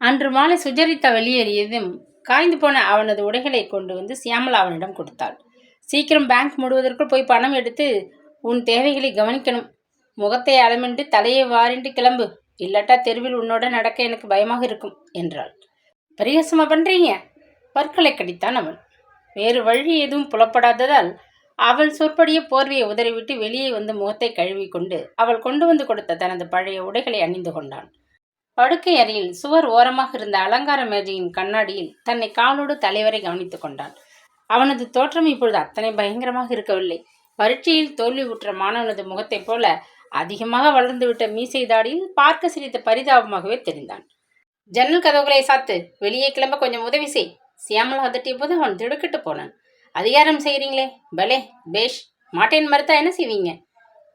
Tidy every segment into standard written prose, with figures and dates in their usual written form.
அன்று மாலை சுஜரிதா வெளியேறியதும் காய்ந்து போன அவனது உடைகளை கொண்டு வந்து சியாமலா அவனிடம் கொடுத்தாள். சீக்கிரம் பேங்க் மூடுவதற்குள் போய் பணம் எடுத்து உன் தேவைகளை கவனிக்கணும். முகத்தை அளமின்றி தலையை வாரின்றி கிளம்பு. இல்லாட்டா தெருவில் உன்னோட நடக்க எனக்கு பயமாக இருக்கும் என்றாள். பரிகாசமா பண்றீங்க? பற்களை கடித்தான் அவன். வேறு வழி எதுவும் புலப்படாததால் அவள் சொற்படிய போர்வையை உதறிவிட்டு வெளியே வந்து முகத்தை கழுவி கொண்டு அவள் கொண்டு வந்து கொடுத்த தனது பழைய உடைகளை அணிந்து கொண்டான். படுக்கை அறையில் சுவர் ஓரமாக இருந்த அலங்கார மேஜையின் கண்ணாடியில் தன்னை காலோடு தலைவரை கவனித்துக் கொண்டான். அவனது தோற்றம் இப்பொழுது அத்தனை பயங்கரமாக இருக்கவில்லை. பரீட்சையில் தோல்வி உற்ற மாணவனது முகத்தைப் போல அதிகமாக வளர்ந்துவிட்ட மீசை தாடியில் பார்க்க சிரித்த பரிதாபமாகவே தெரிந்தான். ஜன்னல் கதவுகளை சாத்து, வெளியே கிளம்ப கொஞ்சம் உதவி செய். சியாமலா அதட்டிய போது அவன் திடுக்கிட்டு போனான். அதிகாரம் செய்கிறீங்களே, பலே பேஷ். மாட்டேன் மறுத்தா என்ன செய்வீங்க?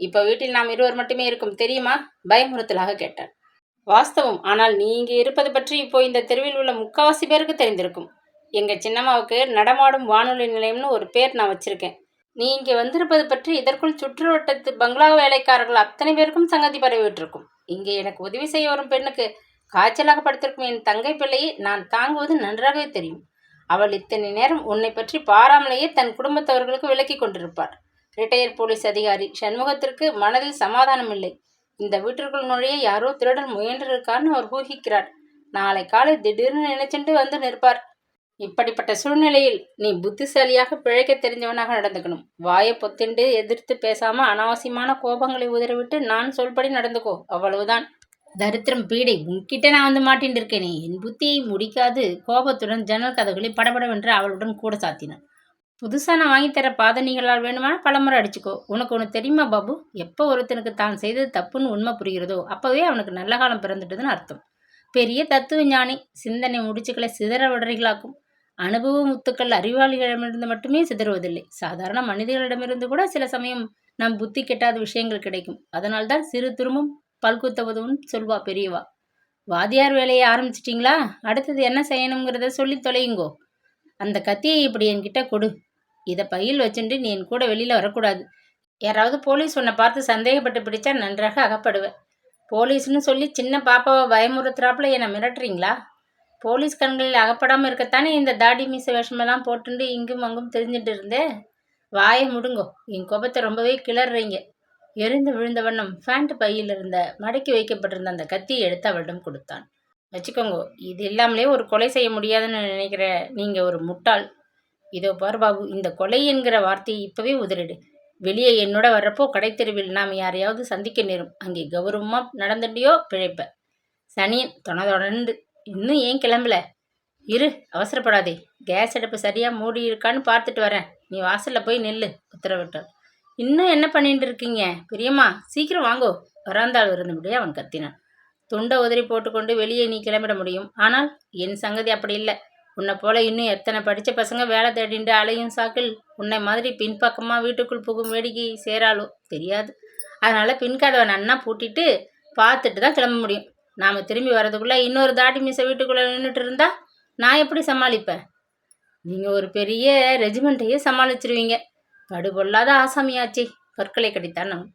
இப்ப வீட்டில் நாம் இருவர் மட்டுமே இருக்கும் தெரியுமா? பயமுறுத்தலாக கேட்டான். வாஸ்தவம். ஆனால் நீ இங்கே இருப்பது பற்றி இப்போ இந்த தெருவில் உள்ள முக்காவாசி பேருக்கு தெரிந்திருக்கும். எங்க சின்னம்மாவுக்கு நடமாடும் வானொலி நிலையம்னு ஒரு பேர் நான் வச்சிருக்கேன். நீ இங்கே வந்திருப்பது பற்றி இதற்குள் சுற்று வட்டத்து பங்களா வேலைக்காரர்கள் அத்தனை பேருக்கும் சங்கதி பரவிட்டிருக்கும். இங்கே எனக்கு உதவி செய்ய வரும் பெண்ணுக்கு காய்ச்சலாக படுத்திருக்கும் என் தங்கை பிள்ளையை நான் தாங்குவது நன்றாகவே தெரியும். அவள் இத்தனை நேரம் உன்னை பற்றி பாராமலேயே தன் குடும்பத்தவர்களுக்கு விலக்கி கொண்டிருப்பார். ரிட்டையர் போலீஸ் அதிகாரி சண்முகத்திற்கு மனதில் சமாதானம் இல்லை. இந்த வீட்டிற்குள் நுழைய யாரோ திருடன் முயன்றிருக்கான்னு அவர் ஊகிக்கிறார். நாளை காலை திடீர்னு நினைச்சுட்டு வந்து நிற்பார். இப்படிப்பட்ட சூழ்நிலையில் நீ புத்திசாலியாக பிழைக்க தெரிஞ்சவனாக நடந்துக்கணும். வாயை பொத்திண்டு எதிர்த்து பேசாம அனாவசியமான கோபங்களை உதறிவிட்டு நான் சொல்படி நடந்துக்கோ, அவ்வளவுதான். தரித்திரம் பீடை, உன்கிட்ட நான் வந்து மாட்டின்னு இருக்கேனே. என் புத்தியை முடிக்காது கோபத்துடன் ஜன்னல் கதவுகளை படபடவென்று அவளுடன் கூட சாத்தினான். புதுசா நான் வாங்கித்தர பாதணிகளால் வேணுமான பலமுறை அடிச்சுக்கோ. உனக்கு ஒன்று தெரியுமா பாபு? எப்போ ஒருத்தனுக்கு தான் செய்தது தப்புன்னு உண்மை புரிகிறதோ அப்பவே அவனுக்கு நல்ல காலம் பிறந்துட்டதுன்னு அர்த்தம். பெரிய தத்துவ ஞானி சிந்தனை முடிச்சுக்களை சிதற விடுறீங்களாக்கும். அனுபவ முத்துக்கள் அறிவாளிகளிடமிருந்து மட்டுமே சிதறுவதில்லை. சாதாரண மனிதர்களிடமிருந்து கூட சில சமயம் நம் புத்தி கெட்டாத விஷயங்கள் கிடைக்கும். அதனால்தான் சிறு திரும்பும் பல்குத்தவதுன்னு சொல்வா பெரியவா. வாதியார் வேலையை ஆரம்பிச்சிட்டிங்களா? அடுத்தது என்ன செய்யணுங்கிறத சொல்லி தொலையுங்கோ. அந்த கத்தியை இப்படி என்கிட்ட கொடு. இதை பையில் வச்சுட்டு நீ என் கூட வெளியில் வரக்கூடாது. யாராவது போலீஸ் உன்னை பார்த்து சந்தேகப்பட்டு பிடிச்சா நன்றாக அகப்படுவேன். போலீஸ்னு சொல்லி சின்ன பாப்பாவை பயமுறுத்துறாப்புல என்னை மிரட்டுறீங்களா? போலீஸ் கண்களில் அகப்படாமல் இருக்கத்தானே இந்த தாடி மீச வேஷமெல்லாம் போட்டுண்டு இங்கும் அங்கும் தெரிஞ்சுட்டு இருந்தேன். வாயை முடுங்கோ. என் கோபத்தை ரொம்பவே கிளறீங்க. எரிந்து விழுந்த வண்ணம் ஃபேண்ட் பையில் இருந்த மடக்கி வைக்கப்பட்டிருந்த அந்த கத்தியை எடுத்து அவளிடம் கொடுத்தான். வச்சுக்கோங்க. இது இல்லாமலே ஒரு கொலை செய்ய முடியாதுன்னு நினைக்கிற நீங்கள் ஒரு முட்டாள். இதோ பார் பாபு, இந்த கொலை என்கிற வார்த்தையை இப்போவே உதறிடு. வெளியே என்னோட வர்றப்போ கடைத்தெருவில் நாம் யாரையாவது சந்திக்க நேரும். அங்கே கௌரவமாக நடந்துட்டியோ பிழைப்ப. சனியன் தொடர்ந்து இன்னும் ஏன் கிளம்பல? இரு, அவசரப்படாதே. கேஸ் அடுப்பு சரியாக மூடி இருக்கான்னு பார்த்துட்டு வரேன். நீ வாசலில் போய் நெல்லு, உத்தரவிட்டாள். இன்னும் என்ன பண்ணிட்டு இருக்கீங்க பெரியம்மா? சீக்கிரம் வாங்கோ. வராந்தாள் இருந்தபடியே அவன் கத்தினான். துண்டை உதறி போட்டுக்கொண்டு வெளியே நீ கிளம்பிட முடியும். ஆனால் என் சங்கதி அப்படி இல்லை. உன்னை போல இன்னும் எத்தனை படித்த பசங்க வேலை தேடிண்டு அலையும் சாக்கில் உன்னை மாதிரி பின்பக்கமாக வீட்டுக்குள் புகும் வேடிக்கை சேராலோ தெரியாது. அதனால் பின்கதவை நன்னா பூட்டிட்டு பார்த்துட்டு தான் கிளம்ப முடியும். நாம் திரும்பி வரதுக்குள்ளே இன்னொரு தாடி மீசை வீட்டுக்குள்ளே நின்றுட்டு இருந்தா நான் எப்படி சமாளிப்பேன்? நீங்கள் ஒரு பெரிய ரெஜிமெண்ட்டையே சமாளிச்சிருவீங்க. படுபொல்லாத ஆசாமியாச்சே. பற்களை கடித்தான் அவன்.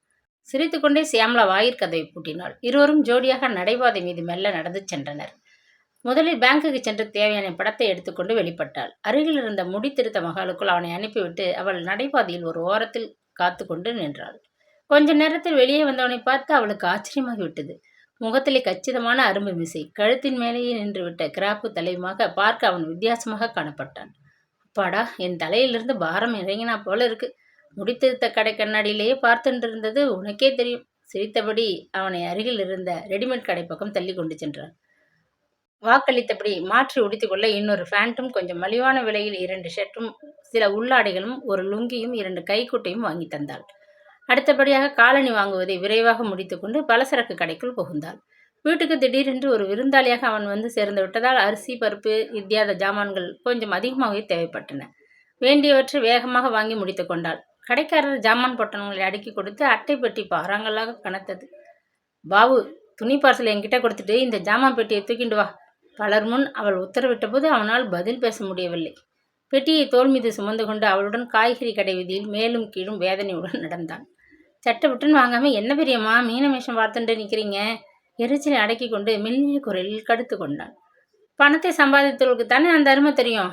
சிரித்து கொண்டே சியாமலா வாயிற்கதவை பூட்டினாள். இருவரும் ஜோடியாக நடைபாதை மீது மெல்ல நடந்து சென்றனர். முதலில் பேங்குக்கு சென்று தேவையான படத்தை எடுத்துக்கொண்டு வெளிப்பட்டாள். அருகில் இருந்த முடி திருத்த மகளுக்குள் அவனை அனுப்பிவிட்டு அவள் நடைபாதையில் ஒரு ஓரத்தில் காத்து கொண்டு நின்றாள். கொஞ்ச நேரத்தில் வெளியே வந்தவனை பார்த்து அவளுக்கு ஆச்சரியமாகிவிட்டது. முகத்திலே கச்சிதமான அரும்பு மிசை, கழுத்தின் மேலேயே நின்றுவிட்ட கிராப்பு தலையுமாக பார்க்க அவன் வித்தியாசமாக காணப்பட்டான். அப்பாடா, என் தலையிலிருந்து பாரம் இறங்கினா போல இருக்கு. முடித்திருத்த கடை கண்ணாடியிலேயே பார்த்துட்டு இருந்தது உனக்கே தெரியும். சிரித்தபடி அவனை அருகில் இருந்த ரெடிமேட் கடை பக்கம் தள்ளி கொண்டு சென்றான். வாக்களித்தபடி மாற்றி உடுத்திக்கொள்ள இன்னொரு ஃபேண்ட்டும் கொஞ்சம் மலிவான விலையில் 2 ஷர்ட்டும் சில உள்ளாடைகளும் ஒரு லுங்கியும் 2 கைக்குட்டையும் வாங்கி தந்தாள். அடுத்தபடியாக காலணி வாங்குவதை விரைவாக முடித்துக்கொண்டு பலசரக்கு கடைக்குள் புகுந்தாள். வீட்டுக்கு திடீரென்று ஒரு விருந்தாளியாக அவன் வந்து சேர்ந்து விட்டதால் அரிசி பருப்பு இத்தியாத ஜாமான்கள் கொஞ்சம் அதிகமாகவே தேவைப்பட்டன. வேண்டியவற்றை வேகமாக வாங்கி முடித்து கொண்டாள். கடைக்காரர் ஜாமான் பொட்டணங்களை அடுக்கி கொடுத்து அட்டை பெட்டி பாறாங்கல்லாக கனத்தது. பாபு, துணி பார்சல் என்கிட்ட கொடுத்துட்டு இந்த ஜாமான் பெட்டியை தூக்கிண்டு வா. பலர் முன் அவள் உத்தரவிட்ட போது அவனால் பதில் பேச முடியவில்லை. பெட்டியை தோள் மீது சுமந்து கொண்டு அவளுடன் காய்கறி கடை வீதியில் மேலும் கீழும் வேதனையுடன் நடந்தான். சட்டவிட்டுன்னு வாங்காம என்ன பெரியம்மா மீனமேஷம் பார்த்துட்டு நிற்கிறீங்க? எரிச்சலை அடக்கி கொண்டு மெல்லிய குரலில் கடுத்து கொண்டான். பணத்தை சம்பாதித்தவர்களுக்கு தானே அந்த அருமை தெரியும்.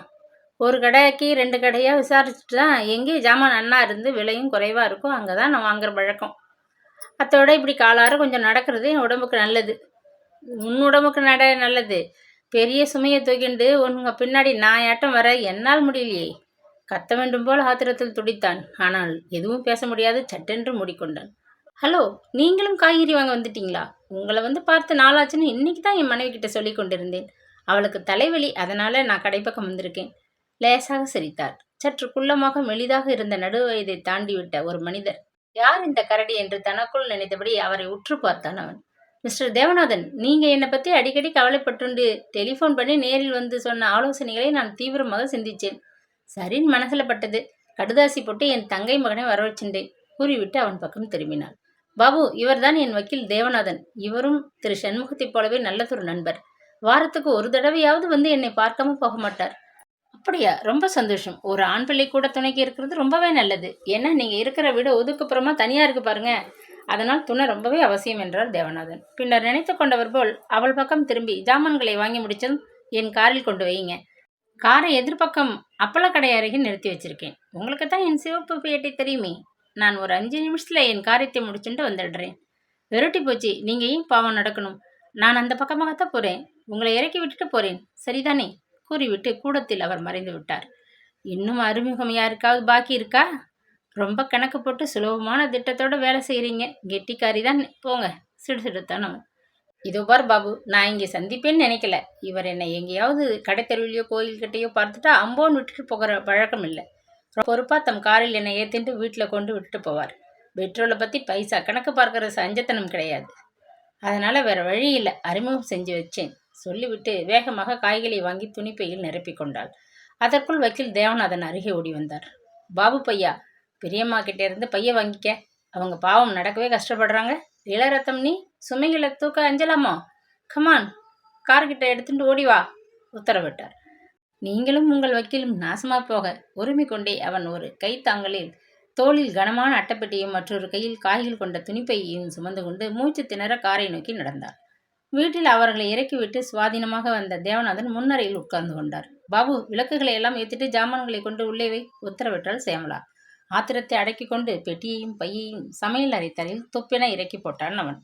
ஒரு கடைக்கு 2 கடையாக விசாரிச்சுட்டு தான் எங்கே ஜாமான் நன்னா இருந்து விலையும் குறைவாக இருக்கும் அங்கே தான் நான் வாங்குற பழக்கம். அதோட இப்படி காலார கொஞ்சம் நடக்கிறது என் உடம்புக்கு நல்லது. உன் உடம்புக்கு நல்லது. பெரிய சுமையை தூக்கிண்டு உங்க பின்னாடி நாயாட்டம் வர என்னால் முடியலையே. கத்த வேண்டும் போல் ஆத்திரத்தில் துடித்தான். ஆனால் எதுவும் பேச முடியாது. சட்டென்று மூடிக்கொண்டான். ஹலோ, நீங்களும் காய்கறி வாங்க வந்துட்டீங்களா? உங்களை வந்து பார்த்து நாளாச்சுன்னு இன்னைக்கு தான் என் மனைவி கிட்ட சொல்லி கொண்டிருந்தேன். அவளுக்கு தலைவலி, அதனால நான் கடைப்பக்கம் வந்திருக்கேன். லேசாக சிரித்தார். சற்று குள்ளமாக மெலிதாக இருந்த நடுவயதை தாண்டிவிட்ட ஒரு மனிதர். யார் இந்த கரடி என்று தனக்குள் நினைத்தபடி அவரை உற்று பார்த்தான் அவன். மிஸ்டர் தேவநாதன், நீங்க என்னை பத்தி அடிக்கடி கவலைப்பட்டுண்டு டெலிஃபோன் பண்ணி நேரில் வந்து சொன்ன ஆலோசனைகளை நான் தீவிரமாக சிந்திச்சேன். சரின்னு மனசுல பட்டது. கடுதாசி போட்டு என் தங்கை மகனை வரவச்சின்றேன் கூறிவிட்டு அவன் பக்கம் திரும்பினான். பாபு, இவர்தான் என் வக்கீல் தேவநாதன். இவரும் திரு சண்முகத்தைப் போலவே நல்லதொரு நண்பர். வாரத்துக்கு ஒரு தடவையாவது வந்து என்னை பார்க்காம போக மாட்டார். அப்படியா? ரொம்ப சந்தோஷம். ஒரு ஆண் பிள்ளை கூட துணைக்கு இருக்கிறது ரொம்பவே நல்லது. ஏன்னா நீங்க இருக்கிற வீடு ஒதுக்குப்புறமா தனியா இருக்கு பாருங்க. அதனால் துணை ரொம்பவே அவசியம் என்றார் தேவநாதன். பின்னர் நினைத்து கொண்டவர் போல் அவள் பக்கம் திரும்பி, ஜாமான்களை வாங்கி முடிச்சதும் என் காரில் கொண்டு வைங்க. காரை எதிர்பக்கம் அப்பளக்கடை அருகே நிறுத்தி வச்சிருக்கேன். உங்களுக்கு தான் என் சிவப்பு பேட்டை தெரியுமே. நான் ஒரு 5 நிமிஷத்துல என் காரியத்தை முடிச்சுட்டு வந்துடுறேன். விரட்டி போச்சு. நீங்க ஏன் பாவம் நடக்கணும்? நான் அந்த பக்கமாகத்தான் போறேன். உங்களை இறக்கி விட்டுட்டு போறேன். சரிதானே? கூறிவிட்டு கூடத்தில் அவர் மறைந்து விட்டார். இன்னும் அறிமுகம் யாருக்காவது பாக்கி இருக்கா? ரொம்ப கணக்கு போட்டு சுலபமான திட்டத்தோட வேலை செய்கிறீங்க. கெட்டிக்காரி தான். போங்க, சிடுசிடுத்தான் அவன். இதோ பார் பாபு, நான் இங்கே சந்திப்பேன்னு நினைக்கல. இவர் என்னை எங்கேயாவது கடைத்தெருவிலையோ கோயில்கிட்டையோ பார்த்துட்டா அம்போன்னு விட்டுட்டு போகிற பழக்கம் இல்லை. பொறுப்பாக தம் காரில் என்னை ஏற்றிட்டு வீட்டில் கொண்டு விட்டுட்டு போவார். பெட்ரோலை பற்றி பைசா கணக்கு பார்க்குற சஞ்சத்தனம் கிடையாது. அதனால் வேறு வழி இல்லை, அறிமுகம் செஞ்சு வச்சேன் சொல்லிவிட்டு வேகமாக காய்களை வாங்கி துணிப்பையில் நிரப்பி கொண்டாள். அதற்குள் வக்கீல் தேவநாதன் அருகே ஓடி வந்தார். பாபு பையா, பெரியம்மா கிட்டே இருந்து பைய வாங்கிக்க. அவங்க பாவம் நடக்கவே கஷ்டப்படுறாங்க. இளரத்தம், நீ சுமைகளை தூக்க அஞ்சலாமா? கமான், கார்கிட்ட எடுத்துட்டு ஓடி வா உத்தரவிட்டார். நீங்களும் உங்கள் வக்கீலும் நாசமா போக. உரிமை கொண்டே அவன் ஒரு கைத்தாங்கலில் தோளில் கனமான அட்டைப்பெட்டியும் மற்றொரு கையில் காய்கள் கொண்ட துணிப்பையையும் சுமந்து கொண்டு மூச்சு திணற காரை நோக்கி நடந்தார். வீட்டில் அவர்களை இறக்கிவிட்டு சுவாதீனமாக வந்த தேவநாதன் முன்னறையில் உட்கார்ந்து கொண்டார். பாபு, விளக்குகளை எல்லாம் ஏற்றிட்டு ஜாமான்களை கொண்டு உள்ளே வை உத்தரவிட்டாள் சியாமளா. ஆத்திரத்தை அடக்கி கொண்டு பெட்டியையும் பையையும் சமையல் அறை தரையில் தொப்பென இறக்கி போட்டான் அவன்.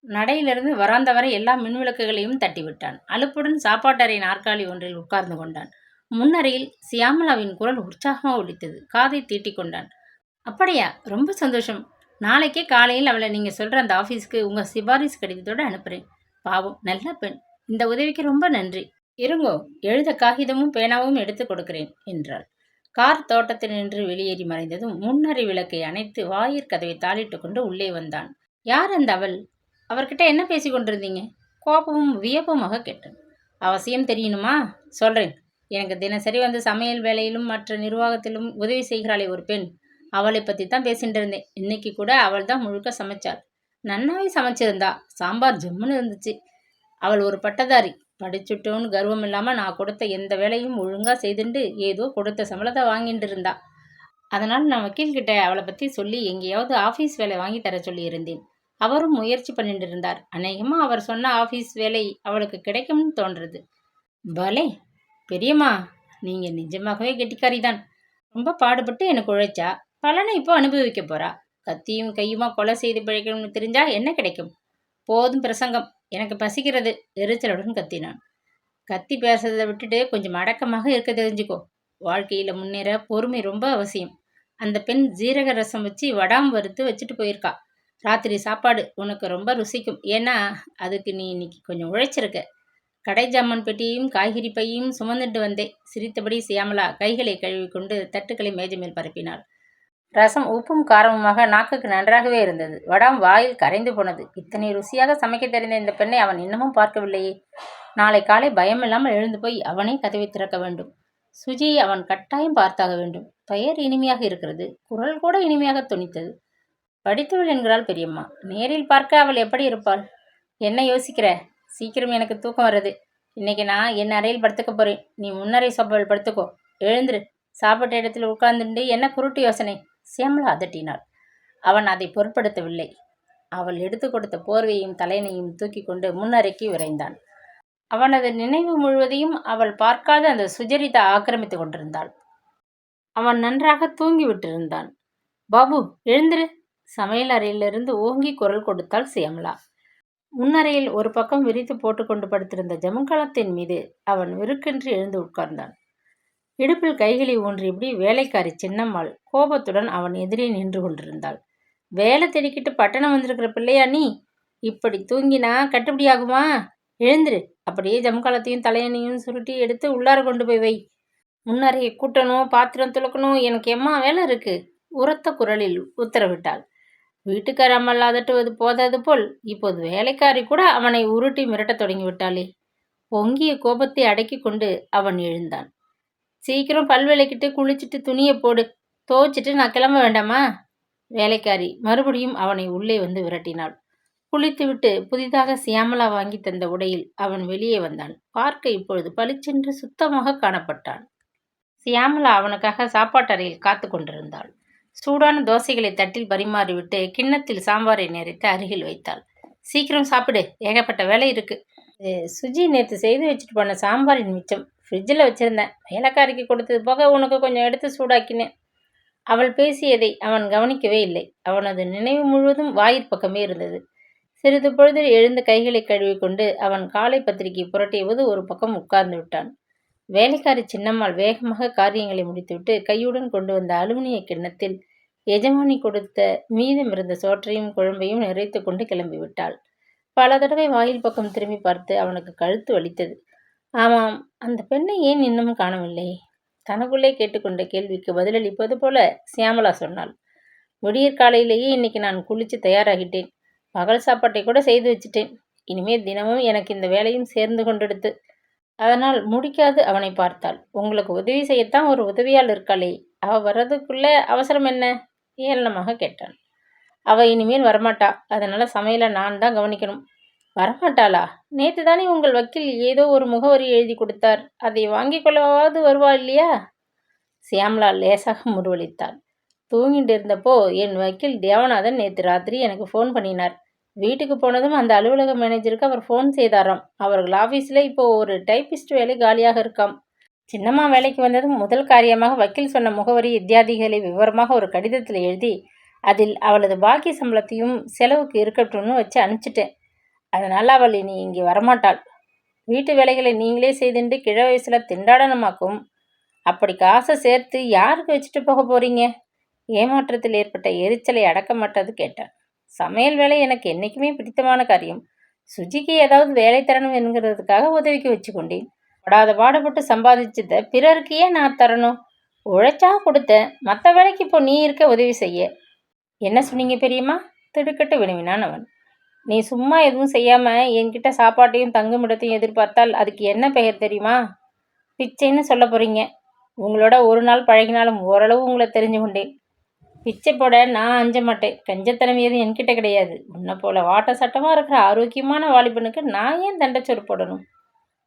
நடையிலிருந்து வராந்த வரை எல்லா மின்விளக்குகளையும் தட்டிவிட்டான். அலுப்புடன் சாப்பாட்டறை நாற்காலி ஒன்றில் உட்கார்ந்து கொண்டான். முன்னறையில் சியாமலாவின் குரல் உற்சாகமாக ஒலித்தது. காதை தீட்டிக் கொண்டான். அப்படியா? ரொம்ப சந்தோஷம். நாளைக்கே காலையில் அவளை நீங்க சொல்ற அந்த ஆஃபீஸ்க்கு உங்க சிபாரிசு கடிதத்தோடு அனுப்புறேன். பாவம், நல்ல பெண். இந்த உதவிக்கு ரொம்ப நன்றி. இருங்கோ, எழுத காகிதமும் பேனாவும் எடுத்து கொடுக்கிறேன் என்றாள். கார் தோட்டத்தில் நின்று வெளியேறி மறைந்ததும் முன்னறை விளக்கை அணைத்து வாயிற்கதவை தாளிட்டு கொண்டு உள்ளே வந்தான். யார் அந்த அவள்? அவர்கிட்ட என்ன பேசி கொண்டிருந்தீங்க? கோபமும் வியப்புமாக கேட்டான். அவசியம் தெரியணுமா? சொல்றேன். எனக்கு தினசரி வந்து சமையல் வேலையிலும் மற்ற நிர்வாகத்திலும் உதவி செய்கிறாளே ஒரு பெண், அவளை பற்றி தான் பேசிட்டு இருந்தேன். இன்னைக்கு கூட அவள் தான் முழுக்க சமைச்சாள். நன்னாவே சமைச்சிருந்தா. சாம்பார் ஜம்முன்னு இருந்துச்சு. அவள் ஒரு பட்டதாரி. படிச்சுட்டோன்னு கர்வம் இல்லாமல் நான் கொடுத்த எந்த வேலையும் ஒழுங்காக செய்துண்டு ஏதோ கொடுத்த சம்பளத்தை வாங்கிட்டு இருந்தா. அதனால் நான் வக்கீல்கிட்ட அவளை பற்றி சொல்லி எங்கேயாவது ஆஃபீஸ் வேலை வாங்கி தர சொல்லி இருந்தேன். அவரும் முயற்சி பண்ணிட்டு இருந்தார். அநேகமாக அவர் சொன்ன ஆஃபீஸ் வேலை அவளுக்கு கிடைக்கும்னு தோன்றுறது. பலே பெரியம்மா, நீங்கள் நிஜமாகவே கெட்டிக்காரி தான். ரொம்ப பாடுபட்டு எனக்கு உழைச்சா பலனை இப்போ அனுபவிக்க போறா. கத்தியும் கையுமா கொலை செய்து பிழைக்கணும்னு தெரிஞ்சா என்ன கிடைக்கும்? போதும் பிரசங்கம், எனக்கு பசிக்கிறது எரிச்சலுடன் கத்தினான். கத்தி பேசுறதை விட்டுட்டு கொஞ்சம் அடக்கமாக இருக்க தெரிஞ்சுக்கோ. வாழ்க்கையில் முன்னேற பொறுமை ரொம்ப அவசியம். அந்த பெண் ஜீரக ரசம் வச்சு வடாம் வறுத்து வச்சுட்டு போயிருக்கா. ராத்திரி சாப்பாடு உனக்கு ரொம்ப ருசிக்கும். ஏன்னா அதுக்கு நீ இன்னைக்கு கொஞ்சம் உழைச்சிருக்க. கடை ஜாமான் பெட்டியையும் காய்கறி பையையும் சுமந்துட்டு வந்தே. சிரித்தபடி சியாமலா கைகளை கழுவி கொண்டு தட்டுக்களை மேஜை மேல் பரப்பினாள். ரசம் உப்பும் காரமுமாக நாக்குக்கு நன்றாகவே இருந்தது. வடாம் வாயில் கரைந்து போனது. இத்தனை ருசியாக சமைக்க தெரிந்த இந்த பெண்ணை அவன் இன்னமும் பார்க்கவில்லையே. நாளை காலை பயமில்லாமல் எழுந்து போய் அவனே கதவை திறக்க வேண்டும். சுஜியை அவன் கட்டாயம் பார்த்தாக வேண்டும். பெயர் இனிமையாக இருக்கிறது. குரல் கூட இனிமையாக துணித்தது. படித்தவள் என்கிறாள் பெரியம்மா. நேரில் பார்க்க அவள் எப்படி இருப்பாள்? என்ன யோசிக்கிற? சீக்கிரம் எனக்கு தூக்கம் வருது. இன்னைக்கு நான் என் அறையில் படுத்துக்க போறேன். நீ முன்னறை சோப்பாவில் படுத்துக்கோ. எழுந்துரு. சாப்பிட்ட இடத்தில் உட்கார்ந்துட்டு என்ன குருட்டு யோசனை? சியாமளா அதட்டினாள். அவன் அதை பொருட்படுத்தவில்லை. அவள் எடுத்து கொடுத்த போர்வையும் தலையணையும் தூக்கி கொண்டு முன்னறைக்கு விரைந்தான். அவனது நினைவு முழுவதையும் அவள் பார்க்காத அந்த சுஜரிதா ஆக்கிரமித்துக் கொண்டிருந்தாள். அவன் நன்றாக தூங்கிவிட்டிருந்தான். பாபு, எழுந்திரு! சமையல் அறையிலிருந்து ஓங்கி குரல் கொடுத்தாள் சியாமளா. முன்னறையில் ஒரு பக்கம் விரித்து போட்டுக்கொண்டு படுத்திருந்த ஜமுக்காலத்தின் மீது அவன் விருக்கென்று எழுந்து உட்கார்ந்தான். இடுப்பில் கைகளை ஊன்றியபடி வேலைக்காரி சின்னம்மாள் கோபத்துடன் அவன் எதிரே நின்று கொண்டிருந்தாள். வேலை தேடிக்கிட்டு பட்டணம் வந்திருக்கிற பிள்ளையா நீ? இப்படி தூங்கினா கட்டுப்படியாகுமா? எழுந்திரு! அப்படியே ஜமுக்காலத்தையும் தலையணையும் சுருட்டி எடுத்து உள்ளார கொண்டு போய் வை. முன்னறையை கூட்டணும், பாத்திரம் துளக்கணும், எனக்கு எம்மா வேலை இருக்கு. உரத்த குரலில் உத்தரவிட்டாள். வீட்டுக்கார அம்மல் அதட்டுவது போதாது போல் இப்போது வேலைக்காரி கூட அவனை உருட்டி மிரட்டத் தொடங்கிவிட்டாளே. பொங்கிய கோபத்தை அடக்கி கொண்டு அவன் எழுந்தான். சீக்கிரம் பல் விளக்கிட்டு குளிச்சுட்டு துணியை போடு. துவைச்சிட்டு நான் கிளம்ப வேண்டாமா? வேலைக்காரி மறுபடியும் அவனை உள்ளே வந்து விரட்டினாள். குளித்துவிட்டு புதிதாக சியாமலா வாங்கி தந்த உடையில் அவன் வெளியே வந்தான். பார்க்க இப்பொழுது பளிச்சென்று சுத்தமாக காணப்பட்டான். சியாமலா அவனுக்காக சாப்பாட்டறையில் காத்து கொண்டிருந்தாள். சூடான தோசைகளை தட்டில் பரிமாறிவிட்டு கிண்ணத்தில் சாம்பாரை நிறைத்து அருகில் வைத்தாள். சீக்கிரம் சாப்பிடு, ஏகப்பட்ட வேலை இருக்கு. சுஜி நேற்று செய்து வச்சுட்டு போன சாம்பாரின் மிச்சம் ஃப்ரிட்ஜில் வச்சுருந்தேன். வேலைக்காரிக்கு கொடுத்தது போக உனக்கு கொஞ்சம் எடுத்து சூடாக்கினேன். அவள் பேசியதை அவன் கவனிக்கவே இல்லை. அவனது நினைவு முழுவதும் வாயிற்பக்கமே இருந்தது. சிறிது பொழுதில் எழுந்து கைகளை கழுவிக்கொண்டு அவன் காலை பத்திரிகை புரட்டியபோது ஒரு பக்கம் உட்கார்ந்து விட்டான். வேலைக்காரி சின்னம்மாள் வேகமாக காரியங்களை முடித்துவிட்டு கையுடன் கொண்டு வந்த அலுமினிய கிண்ணத்தில் எஜமானி கொடுத்த மீதமிருந்த சோற்றையும் குழம்பையும் நிறைத்து கொண்டு கிளம்பிவிட்டாள். பல தடவை வாயில் பக்கம் திரும்பி பார்த்து அவனுக்கு கழுத்து வலித்தது. ஆமாம், அந்த பெண்ணை ஏன் இன்னும் காணவில்லை? தனக்குள்ளே கேட்டுக்கொண்ட கேள்விக்கு பதிலளிப்பது போல சியாமலா சொன்னாள். விடியற் காலையிலேயே இன்னைக்கு நான் குளிச்சு தயாராகிட்டேன். பகல் சாப்பாட்டை கூட செய்து வச்சுட்டேன். இனிமேல் தினமும் எனக்கு இந்த வேலையும் சேர்ந்து கொண்டெடுத்து. அதனால் முடிக்காது அவனை பார்த்தாள். உங்களுக்கு உதவி செய்யத்தான் ஒரு உதவியால் இருக்காளே, அவ வர்றதுக்குள்ள அவசரம் என்ன? ஏளனமாக கேட்டான். அவ இனிமேல் வரமாட்டா. அதனால சமையலை நான் தான் கவனிக்கணும். வரமாட்டாளா? நேற்று தானே உங்கள் வக்கீல் ஏதோ ஒரு முகவரி எழுதி கொடுத்தார். அதை வாங்கி கொள்ளவாவது வருவா இல்லையா? சியாமலா லேசாக முருவளித்தாள். தூங்கிட்டு இருந்தப்போ என் வக்கீல் தேவநாதன் நேற்று ராத்திரி எனக்கு ஃபோன் பண்ணினார். வீட்டுக்கு போனதும் அந்த அலுவலக மேனேஜருக்கு அவர் ஃபோன் செய்தாராம். அவர்கள் ஆஃபீஸில் இப்போ ஒரு டைப்பிஸ்ட் வேலை காலியாக இருக்காம். சின்னம்மா வேலைக்கு வந்ததும் முதல் காரியமாக வக்கீல் சொன்ன முகவரி இத்தியாதிகளை விவரமாக ஒரு கடிதத்தில் எழுதி அதில் அவளது பாக்கி சம்பளத்தையும் செலவுக்கு இருக்கட்டும்னு வச்சு அனுப்பிச்சிட்டேன். அதனால் அவள் இனி இங்கே வரமாட்டாள். வீட்டு வேலைகளை நீங்களே செய்துட்டு கிழ வயசில் திண்டாடனமாக்கும். அப்படி காசை சேர்த்து யாருக்கு வச்சுட்டு போக போறீங்க? ஏமாற்றத்தில் ஏற்பட்ட எரிச்சலை அடக்க மாட்டது கேட்டான். சமையல் வேலை எனக்கு என்றைக்குமே பிடித்தமான காரியம். சுஜிக்கு ஏதாவது வேலை தரணும் என்கிறதுக்காக உதவிக்கு வச்சு கொண்டேன். படாத பாடுபட்டு சம்பாதிச்சதை பிறருக்கு ஏன் நான் தரணும்? உழைச்சா கொடுத்தேன். மற்ற வேலைக்கு இப்போ நீ இருக்க உதவி செய்ய. என்ன சொன்னீங்க பெரியம்மா? திடுக்கிட்டு வினவினான் அவன். நீ சும்மா எதுவும் செய்யாமல் என்கிட்ட சாப்பாட்டையும் தங்குமிடத்தையும் எதிர்பார்த்தால் அதுக்கு என்ன பெயர் தெரியுமா? பிச்சைன்னு சொல்ல போகிறீங்க. உங்களோட ஒரு நாள் பழகினாலும் ஓரளவு உங்களை தெரிஞ்சு கொண்டேன். பிச்சை போட நான் அஞ்ச மாட்டேன். கஞ்சத்தனம் எதுவும் என்கிட்ட கிடையாது. உன்னை போல வாட்ட சட்டமாக இருக்கிற ஆரோக்கியமான வாலிபனுக்கு நான் ஏன் தண்டச்சோறு போடணும்?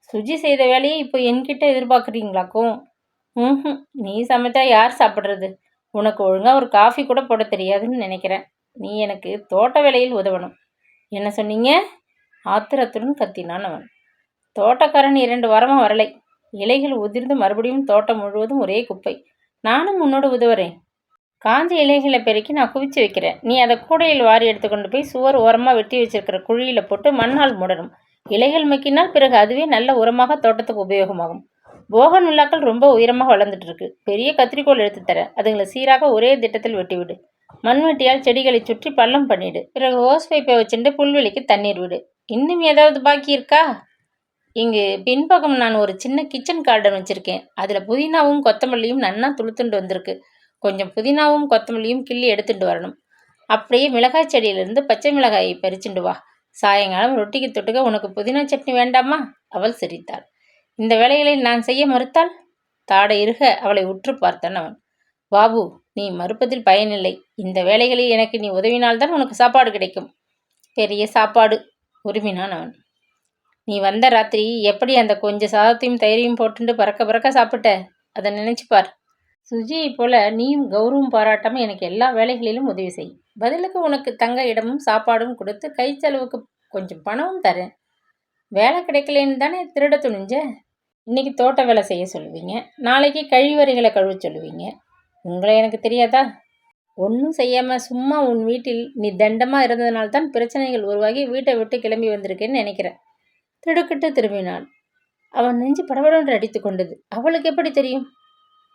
சுஜி செய்த வேலையை இப்போ என்கிட்ட எதிர்பார்க்குறீங்களாக்கும்? நீ சமைச்சா யார் சாப்பிட்றது? உனக்கு ஒழுங்காக ஒரு காஃபி கூட போட தெரியாதுன்னு நினைக்கிறேன். நீ எனக்கு தோட்ட வேலையில் உதவணும். என்ன சொன்னீங்க? ஆத்திரத்துடன் கத்தினான் அவன். தோட்டக்காரன் 2 வாரமாக வரலை. இலைகள் உதிர்ந்து மறுபடியும் தோட்டம் முழுவதும் ஒரே குப்பை. நானும் உன்னோடு உதவுறேன். காஞ்ச இலைகளை பெருக்கி நான் குவிச்சு வைக்கிறேன். நீ அதை கூடையில் வாரி எடுத்துக்கொண்டு போய் சுவர் ஓரமாக வெட்டி வச்சிருக்கிற குழியில் போட்டு மண்ணால் மூடணும். இலைகள் மக்கினால் பிறகு அதுவே நல்ல உரமாக தோட்டத்துக்கு உபயோகமாகும். போகன் உள்ளாக்கள் ரொம்ப உயரமாக வளர்ந்துட்டு இருக்கு. பெரிய கத்திரிக்கோள் எடுத்து தரேன். அதுங்களை சீராக ஒரே திட்டத்தில் வெட்டிவிடு. மண்வெட்டியால் செடிகளை சுற்றி பள்ளம் பண்ணிடு. பிறகு ஹோஸ் பைப்பை வச்சுட்டு புல்வெளிக்கு தண்ணீர் விடு. இன்னும் ஏதாவது பாக்கி இருக்கா? இங்கு பின்பக்கம் நான் ஒரு சின்ன கிச்சன் கார்டன் வச்சுருக்கேன். அதில் புதினாவும் கொத்தமல்லியும் நன்னா துளுத்துண்டு வந்திருக்கு. கொஞ்சம் புதினாவும் கொத்தமல்லியும் கிள்ளி எடுத்துட்டு வரணும். அப்படியே மிளகாய் செடியிலிருந்து பச்சை மிளகாயை பறிச்சுண்டு வா. சாயங்காலம் ரொட்டிக்கு தொட்டுக்க உனக்கு புதினா சட்னி வேண்டாமா? அவள் சிரித்தாள். இந்த வேலைகளை நான் செய்ய மறுத்தாள்? தாடை இருக அவளை உற்று பார்த்தான் அவன். பாபு, நீ மறுப்பதில் பயனில்லை. இந்த வேலைகளில் எனக்கு நீ உதவினால்தான் உனக்கு சாப்பாடு கிடைக்கும். பெரிய சாப்பாடு, உருமினான் அவன். நீ வந்த ராத்திரி எப்படி அந்த கொஞ்சம் சாதத்தையும் தயிரையும் போட்டுண்டு பறக்க பறக்க சாப்பிட்ட? அதை நினைச்சுப்பார். சுஜியை போல நீயும் கௌரவம் பாராட்டாமல் எனக்கு எல்லா வேலைகளிலும் உதவி செய். பதிலுக்கு உனக்கு தங்க இடமும் சாப்பாடும் கொடுத்து கை செலவுக்கு கொஞ்சம் பணமும் தரேன். வேலை கிடைக்கலன்னு தானே திருட துணிஞ்ச? இன்னைக்கு தோட்ட வேலை செய்ய சொல்லுவீங்க, நாளைக்கு கழிவறைகளை கழுவ சொல்லுவீங்க. உங்களை எனக்கு தெரியாதா? ஒன்றும் செய்யாமல் சும்மா உன் வீட்டில் நீ தண்டமாக இருந்ததுனால்தான் பிரச்சனைகள் உருவாகி வீட்டை விட்டு கிளம்பி வந்திருக்கேன்னு நினைக்கிறேன். திடுக்கிட்டு திரும்பினாள். அவன் நெஞ்சு படபடன்று அடித்து கொண்டது. அவளுக்கு எப்படி தெரியும்?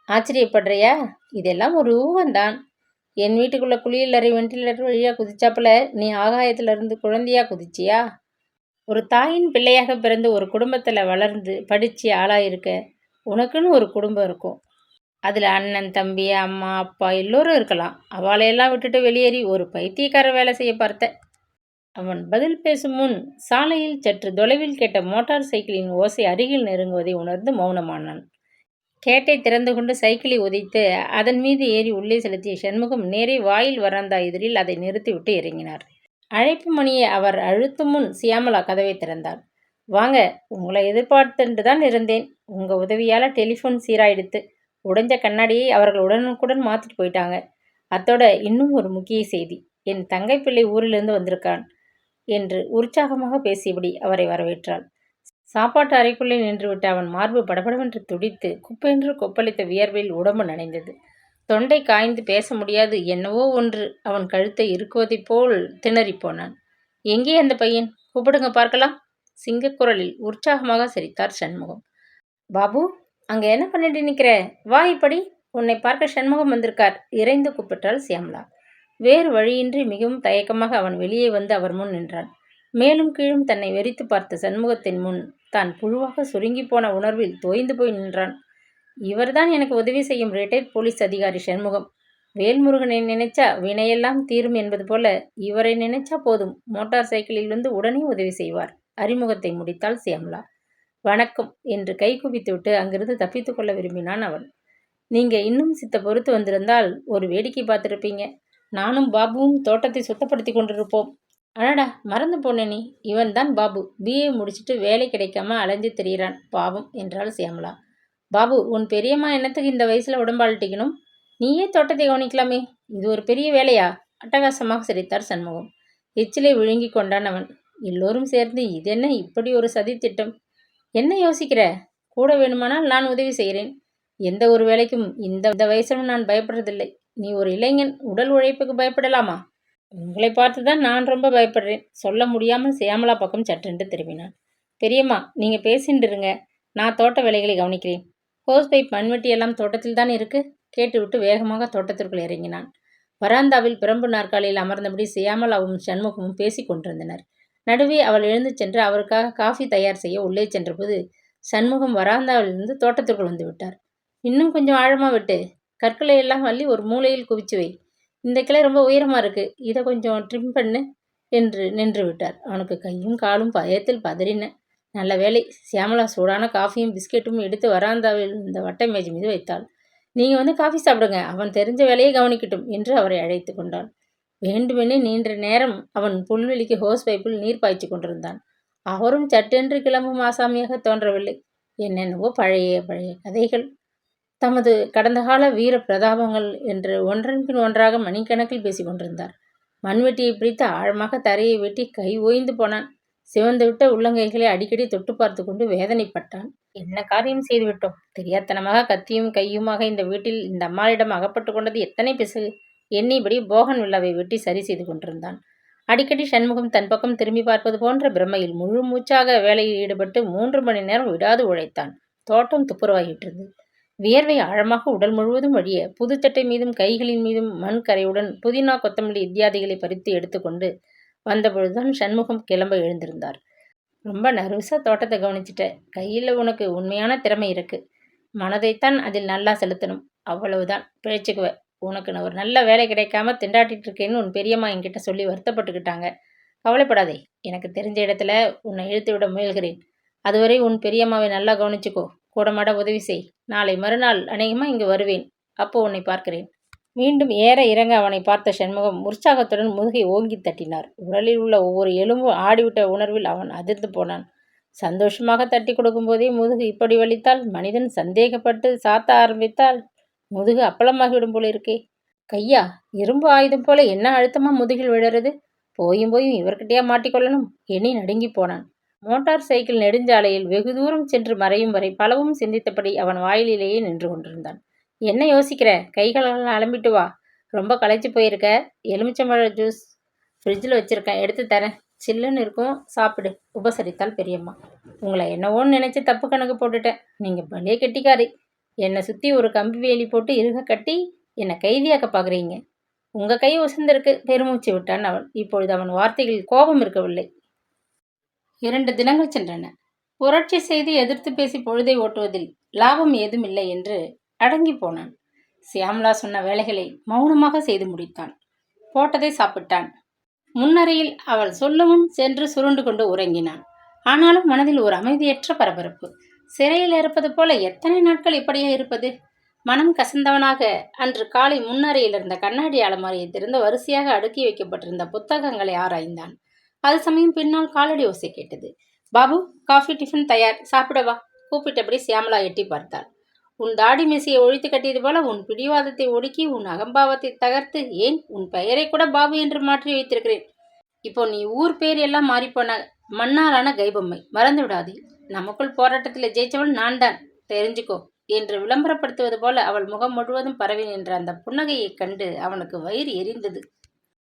ஆச்சரியப்படுறியா? இதெல்லாம் ஒரு ஊகம்தான். என் வீட்டுக்குள்ள குளியலறை வெண்டிலேட்டர் வழியா குதிச்சாப்புல நீ ஆகாயத்திலிருந்து குழந்தையா குதிச்சியா? ஒரு தாயின் பிள்ளையாக பிறந்து ஒரு குடும்பத்தில் வளர்ந்து படித்து ஆளாயிருக்க. உனக்குன்னு ஒரு குடும்பம் இருக்கும். அதில் அண்ணன், தம்பி, அம்மா, அப்பா எல்லோரும் இருக்கலாம். அவளையெல்லாம் விட்டுட்டு வெளியேறி ஒரு பைத்தியக்கார வேலை செய்ய பார்த்த. அவன் பதில் பேசும் முன் சாலையில் சற்று தொலைவில் கேட்ட மோட்டார் சைக்கிளின் ஓசை அருகில் நெருங்குவதை உணர்ந்து மௌனமானான். கேட்டை திறந்து கொண்டு சைக்கிளை உதைத்து அதன் மீது ஏறி உள்ளே செலுத்திய சண்முகம் நேரே வாயில் வராந்தா எதிரில் அதை நிறுத்திவிட்டு இறங்கினார். அழைப்பு மணியை அவர் அழுத்தும் முன் சியாமலா கதவை திறந்தார். வாங்க, உங்களை எதிர்பார்த்துட்டு தான் இருந்தேன். உங்கள் உதவியால் டெலிஃபோன் சீராயிடுத்து. உடைஞ்ச கண்ணாடியை அவர்கள் உடனுக்குடன் மாற்றிட்டு போயிட்டாங்க. அத்தோட இன்னும் ஒரு முக்கிய செய்தி, என் தங்கை பிள்ளை ஊரிலிருந்து வந்திருக்கான் என்று உற்சாகமாக பேசியபடி அவரை வரவேற்றாள். சாப்பாட்டு அறைக்குள்ளே நின்றுவிட்டு அவன் மார்பு படபடவென்று துடித்து குப்பென்று கொப்பளித்த வியர்வையில் உடம்பு நனைந்தது. தொண்டை காய்ந்து பேச முடியாது என்னவோ ஒன்று அவன் கழுத்தை இருக்குவதைப் போல் திணறிப்போனான். எங்கே அந்த பையன்? கூப்பிடுங்க பார்க்கலாம். சிங்கக்குரலில் உற்சாகமாக சிரித்தார் சண்முகம். பாபு, அங்கே என்ன பண்ணிட்டு நிற்கிற? வா, இப்படி உன்னை பார்க்க சண்முகம் வந்திருக்கார், இறைந்து கூப்பிட்டாள் சியாமலா. வேறு வழியின்றி மிகவும் தயக்கமாக அவன் வெளியே வந்து அவர் முன் நின்றான். மேலும் கீழும் தன்னை வெறித்து பார்த்த சண்முகத்தின் முன் தான் புழுவாக சுருங்கி போன உணர்வில் தோய்ந்து போய் நின்றான். இவர்தான் எனக்கு உதவி செய்யும் ரிட்டையர்ட் போலீஸ் அதிகாரி சண்முகம். வேல்முருகனை நினைச்சா வினையெல்லாம் தீரும் என்பது போல இவரை நினைச்சா போதும், மோட்டார் சைக்கிளில் வந்து உடனே உதவி செய்வார். அறிமுகத்தை முடித்தாள் சியாமலா. வணக்கம் என்று கை குவித்துவிட்டு அங்கிருந்து தப்பித்து கொள்ள விரும்பினான் அவன். நீங்க இன்னும் சித்த பொறுத்து வந்திருந்தால் ஒரு வேடிக்கை பார்த்துருப்பீங்க. நானும் பாபுவும் தோட்டத்தை சுத்தப்படுத்தி கொண்டிருப்போம். அடடா, மறந்து போனே நீ. இவன் தான் பாபு. பிஏ முடிச்சுட்டு வேலை கிடைக்காம அலைஞ்சு திரியிறான் பாவம் என்றாள் சியாமலா. பாபு, உன் பெரியம்மா என்னத்துக்கு இந்த வயசுல உடம்பாழ்ட்டிக்கணும்? நீயே தோட்டத்தை கவனிக்கலாமே. இது ஒரு பெரிய வேலையா? அட்டகாசமாக சிரித்தார் சண்முகம். எச்சிலை விழுங்கி கொண்டான் அவன். எல்லோரும் சேர்ந்து இதென்ன இப்படி ஒரு சதி திட்டம்? என்ன யோசிக்கிற? கூட வேணுமானால் நான் உதவி செய்கிறேன். எந்த ஒரு வேலைக்கும் இந்த வயசிலும் நான் பயப்படுறதில்லை. நீ ஒரு இளைஞன், உடல் உழைப்புக்கு பயப்படலாமா? உங்களை பார்த்து தான் நான் ரொம்ப பயப்படுறேன். சொல்ல முடியாமல் சியாமலா பக்கம் சற்றென்று திரும்பினான். பெரியம்மா, நீங்கள் பேசிட்டு இருங்க, நான் தோட்ட வேலைகளை கவனிக்கிறேன். ஹோஸ் பைப், மண்வெட்டி எல்லாம் தோட்டத்தில் தான் இருக்கு. கேட்டுவிட்டு வேகமாக தோட்டத்திற்குள் இறங்கினான். வராந்தாவில் பிரம்பு நாற்காலியில் அமர்ந்தபடி சியாமலாவும் சண்முகமும் பேசி கொண்டிருந்தனர். நடுவே அவள் எழுந்து சென்று அவருக்காக காஃபி தயார் செய்ய உள்ளே சென்றபோது சண்முகம் வராந்தாவிலிருந்து தோட்டத்திற்குள் வந்து விட்டார். இன்னும் கொஞ்சம் ஆழமாக விட்டு கற்களை எல்லாம் அள்ளி ஒரு மூலையில் குவிச்சு வை. இந்த கிளை ரொம்ப உயரமாக இருக்குது, இதை கொஞ்சம் ட்ரிம் பண்ணு என்று நின்று விட்டார். அவனுக்கு கையும் காலும் பயத்தில் பதறின. நல்ல வேலை, சியாமலா சூடான காஃபியும் பிஸ்கெட்டும் எடுத்து வராந்தாவில் இந்த வட்டை மேஜை மீது வைத்தாள். நீங்கள் வந்து காஃபி சாப்பிடுங்க, அவன் தெரிஞ்ச வேலையை கவனிக்கட்டும் என்று அவரை அழைத்து கொண்டாள். வேண்டுமெனே நீண்ட நேரம் அவன் புல்வெளிக்கு ஹோஸ் பைப்பில் நீர் பாய்ச்சி கொண்டிருந்தான். அவரும் சட்டென்று கிளம்பும் ஆசாமியாக தோன்றவில்லை. என்னென்னவோ பழைய பழைய கதைகள், தமது கடந்த கால வீர பிரதாபங்கள் என்று ஒன்றன் பின் ஒன்றாக மணிக்கணக்கில் பேசி கொண்டிருந்தார். மண்வெட்டியை பிடித்து ஆழமாக தரையை வெட்டி கை ஓய்ந்து போனான். சிவந்துவிட்ட உள்ளங்கைகளை அடிக்கடி தொட்டு பார்த்து கொண்டு வேதனைப்பட்டான். என்ன காரியம் செய்துவிட்டோம்? தெரியாத்தனமாக கத்தியும் கையுமாக இந்த வீட்டில் இந்த அம்மாளிடம் அகப்பட்டு கொண்டது எத்தனை பிசகு எண்ணிபடி போகன் வில்லாவை வெட்டி சரி செய்து கொண்டிருந்தான். அடிக்கடி சண்முகம் தன் பக்கம் திரும்பி பார்ப்பது போன்ற பிரமையில் முழு மூச்சாக வேலையில் ஈடுபட்டு 3 மணி நேரம் விடாது உழைத்தான். தோட்டம் துப்புரவாகிட்டிருந்தது. வியர்வை ஆழமாக உடல் முழுவதும் வழிய புதுச்சட்டை மீதும் கைகளின் மீதும் மண் கரையுடன் புதினா, கொத்தமல்லி இத்தியாதிகளை பறித்து எடுத்துக்கொண்டு வந்தபொழுதுதான் சண்முகம் கிளம்ப எழுந்திருந்தார். ரொம்ப நர்வஸாக தோட்டத்தை கவனிச்சிட்ட. கையில் உனக்கு உண்மையான திறமை இருக்கு. மனதைத்தான் அதில் நல்லா செலுத்தணும். அவ்வளவுதான், பிழைச்சிக்குவ. உனக்கு நான் ஒரு நல்ல வேலை கிடைக்காம திண்டாட்டிட்டு இருக்கேன்னு உன் பெரியம்மா என்கிட்ட சொல்லி வருத்தப்பட்டுக்கிட்டாங்க. கவலைப்படாதே, எனக்கு தெரிஞ்ச இடத்துல உன்னை இழுத்து விட முயல்கிறேன். அதுவரை உன் பெரியம்மாவை நல்லா கவனிச்சுக்கோ. கூடமாட உதவி செய். நாளை மறுநாள் அநேகமாக இங்கு வருவேன். அப்போ உன்னை பார்க்கிறேன். மீண்டும் ஏற இறங்க அவனை பார்த்த சண்முகம் உற்சாகத்துடன் முதுகை ஓங்கி தட்டினார். உடலில் உள்ள ஒவ்வொரு எலும்பும் ஆடிவிட்ட உணர்வில் அவன் அதிர்ந்து போனான். சந்தோஷமாக தட்டி கொடுக்கும்போதே முதுகு இப்படி வலித்தால், மனிதன் சந்தேகப்பட்டு சாத்த ஆரம்பித்தால் முதுகு அப்பளமாகிவிடும் போல இருக்கே. கையா, இரும்பு ஆயுதம் போல என்ன அழுத்தமா முதுகில் விழறது? போயும் போயும் இவர்கிட்டயா மாட்டிக்கொள்ளணும்? எண்ணி நடுங்கி போனான். மோட்டார் சைக்கிள் நெடுஞ்சாலையில் வெகு தூரம் சென்று மறையும் வரை பலவும் சிந்தித்தபடி அவன் வாயிலேயே நின்று கொண்டிருந்தான். என்ன யோசிக்கிற? கைகளெல்லாம் அலம்பிட்டு வா. ரொம்ப களைச்சு போயிருக்க. எலுமிச்சம்பழ ஜூஸ் ஃப்ரிட்ஜில் வச்சிருக்கேன், எடுத்து தரேன். சில்லுன்னு இருக்கும், சாப்பிடு, உபசரித்தாள் பெரியம்மா. உங்களை என்னவோன்னு நினைச்சு தப்பு கணக்கு போட்டுட்டேன். நீங்க பழைய கெட்டிக்காரி. என்னை சுற்றி ஒரு கம்பி வேலி போட்டு இருக கட்டி என்னை கைதியாக்க பார்க்குறீங்க. உங்கள் கை உசந்திருக்கு, பெருமூச்சு விட்டான் அவன். இப்பொழுது அவன் வார்த்தைகளில் கோபம் இருக்கவில்லை. 2 தினங்கள் சென்றன. புரட்சி செய்து எதிர்த்து பேசி பொழுதை ஓட்டுவதில் லாபம் ஏதும் இல்லை என்று அடங்கி போனான். சியாமலா சொன்ன வேலைகளை மௌனமாக செய்து முடித்தான். போட்டதை சாப்பிட்டான். முன்னறையில் அவள் சொல்லுமுன் சென்று சுருண்டு கொண்டு உறங்கினான். ஆனாலும் மனதில் ஒரு அமைதியற்ற பரபரப்பு. சிறையில் இருப்பது போல எத்தனை நாட்கள் இப்படியே இருப்பது? மனம் கசந்தவனாக அன்று காலை முன்னறையில் இருந்த கண்ணாடி அலமாரியை திறந்து வரிசையாக அடுக்கி வைக்கப்பட்டிருந்த புத்தகங்களை ஆராய்ந்தான். அது சமயம் பின்னால் காலடி ஓசை கேட்டது. பாபு, காஃபி டிஃபன் தயார், சாப்பிடவா? கூப்பிட்டபடி சியாமலா எட்டி பார்த்தாள். உன் தாடி மீசையை ஒழித்து கட்டியது போல உன் பிடிவாதத்தை ஒடுக்கி உன் அகம்பாவத்தை தகர்த்து, ஏன் உன் பெயரை கூட பாபு என்று மாற்றி வைத்திருக்கிறேன். இப்போ நீ ஊர் பேர் எல்லாம் மாறிப்போன மண்ணாலான கைபொம்மை, மறந்து விடாதே. நமக்குள் போராட்டத்தில் ஜெயிச்சவள் நான் தான், தெரிஞ்சுக்கோ என்று விளம்பரப்படுத்துவது போல அவள் முகம் முழுவதும் பரவி நின்ற அந்த புன்னகையைக் கண்டு அவனுக்கு வயிறு எரிந்தது.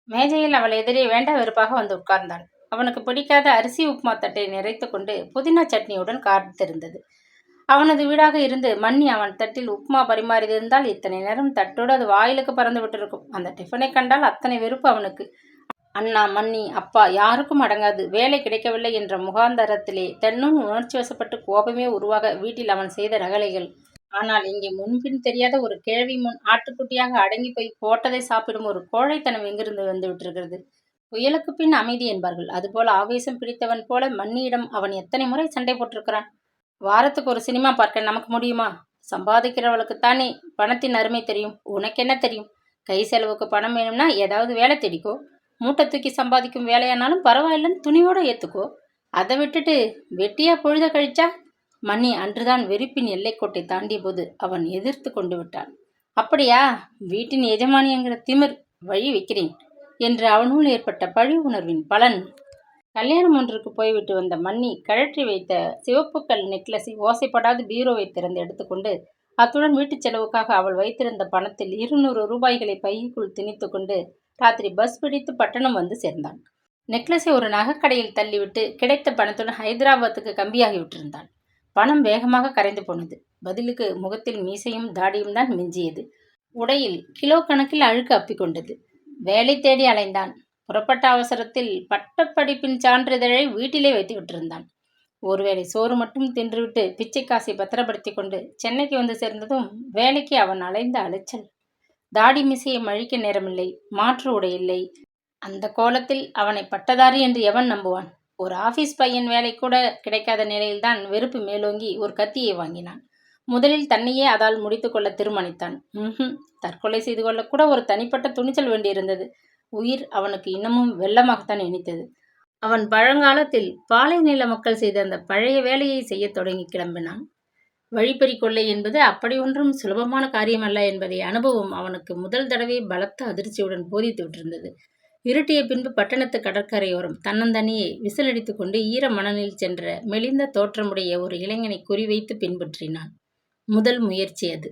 மேஜையில் அவள் எதிரே வேண்டா வெறுப்பாக வந்து உட்கார்ந்தான். அவனுக்கு பிடிக்காத அரிசி உப்புமா தட்டை நிறைத்து கொண்டு புதினா சட்னியுடன் காத்திருந்தது. அவனது வீடாக இருந்து மன்னி அவன் தட்டில் உப்புமா பரிமாறியிருந்தால் இத்தனை நேரம் தட்டோடு அது வாயிலுக்கு பறந்து விட்டிருக்கும். அந்த டிஃபனை கண்டால் அத்தனை வெறுப்பு அவனுக்கு. அண்ணா, மன்னி, அப்பா யாருக்கும் அடங்காது. வேலை கிடைக்கவில்லை என்ற முகாந்தரத்திலே தன்னும் உணர்ச்சி வசப்பட்டு கோபமே உருவாக வீட்டில் அவன் செய்த ரகளைகள். ஆனால் இங்கே முன்பின் தெரியாத ஒரு கிழவி முன் ஆட்டுக்குட்டியாக அடங்கி போய் போட்டதை சாப்பிடும் ஒரு கோழைத்தனம் எங்கிருந்து வந்து விட்டிருக்கிறது? புயலுக்கு பின் அமைதி என்பார்கள். அதுபோல ஆவேசம் பிடித்தவன் போல மன்னியிடம் அவன் எத்தனை முறை சண்டை போட்டிருக்கிறான். வாரத்துக்கு ஒரு சினிமா பார்க்க நமக்கு முடியுமா? சம்பாதிக்கிறவளுக்குத்தானே பணத்தின் அருமை தெரியும். உனக்கு என்ன தெரியும்? கை செலவுக்கு பணம் வேணும்னா ஏதாவது வேலை தேடிக்கோ. மூட்டை தூக்கி சம்பாதிக்கும் வேலையானாலும் பரவாயில்லன்னு துணியோட ஏற்றுக்கோ. அதை விட்டுட்டு வெட்டியா பொழுத கழிச்சா? மன்னி அன்றுதான் வெறுப்பின் எல்லைக்கோட்டை தாண்டிய போது அவன் எதிர்த்து கொண்டு விட்டான். அப்படியா? வீட்டின் எஜமானி என்கிற திமிர் வழி வைக்கிறேன் என்று அவனுள் ஏற்பட்ட பழி உணர்வின் பலன். கல்யாணம் ஒன்றுக்கு போய்விட்டு வந்த மன்னி கழற்றி வைத்த சிவப்புக்கல் நெக்லஸை ஓசைப்படாது பீரோவை திறந்து எடுத்துக்கொண்டு அத்துடன் வீட்டுச் செலவுக்காக அவள் வைத்திருந்த பணத்தில் 200 ரூபாய்களை பைக்குள் திணித்து கொண்டு ராத்திரி பஸ் பிடித்து பட்டணம் வந்து சேர்ந்தான். நெக்லஸை ஒரு நகைக்கடையில் தள்ளிவிட்டு கிடைத்த பணத்துடன் ஹைதராபாத்துக்கு கம்பியாகி விட்டிருந்தான். பணம் வேகமாக கரைந்து போனது. பதிலுக்கு முகத்தில் மீசையும் தாடியும் தான் மிஞ்சியது. உடையில் கிலோ கணக்கில் அழுக்கு அப்பிக்கொண்டது. வேலை தேடி அலைந்தான். புறப்பட்ட அவசரத்தில் பட்டப்படிப்பின் சான்றிதழை வீட்டிலே வைத்து விட்டிருந்தான். ஒருவேளை சோறு மட்டும் தின்றுவிட்டு பிச்சை காசை பத்திரப்படுத்தி கொண்டு சென்னைக்கு வந்து சேர்ந்ததும் வேலைக்கு அவன் அலைந்த அலைச்சல். தாடி மிசையை மழிக்க நேரமில்லை, மாற்று உடை இல்லை. அந்த கோலத்தில் அவனை பட்டதாரி என்று எவன் நம்புவான்? ஒரு ஆபீஸ் பையன் வேலை கூட கிடைக்காத நிலையில்தான் வெறுப்பு மேலோங்கி ஒரு கத்தியை வாங்கினான். முதலில் தன்னையே அதால் முடித்து கொள்ள தீர்மானித்தான். தற்கொலை செய்து கொள்ளக்கூட ஒரு தனிப்பட்ட துணிச்சல் வேண்டியிருந்தது. உயிர் அவனுக்கு இன்னமும் வெள்ளமாகத்தான் இனித்தது. அவன் பழங்காலத்தில் பாலை நில மக்கள் செய்த அந்த பழைய வேலையை செய்ய தொடங்கி கிளம்பினான். வழிப்பறி கொள்ளை என்பது அப்படி ஒன்றும் சுலபமான காரியமல்ல என்பதை அனுபவம் அவனுக்கு முதல் தடவை பலத்த அதிர்ச்சியுடன் போதித்து விட்டிருந்தது. இருட்டிய பின்பு பட்டணத்து கடற்கரையோரம் தன்னந்தனியே விசிலடித்து கொண்டு ஈர மணலில் சென்ற மெலிந்த தோற்றமுடைய ஒரு இளைஞனை குறிவைத்து பின்பற்றினான். முதல் முயற்சி அது.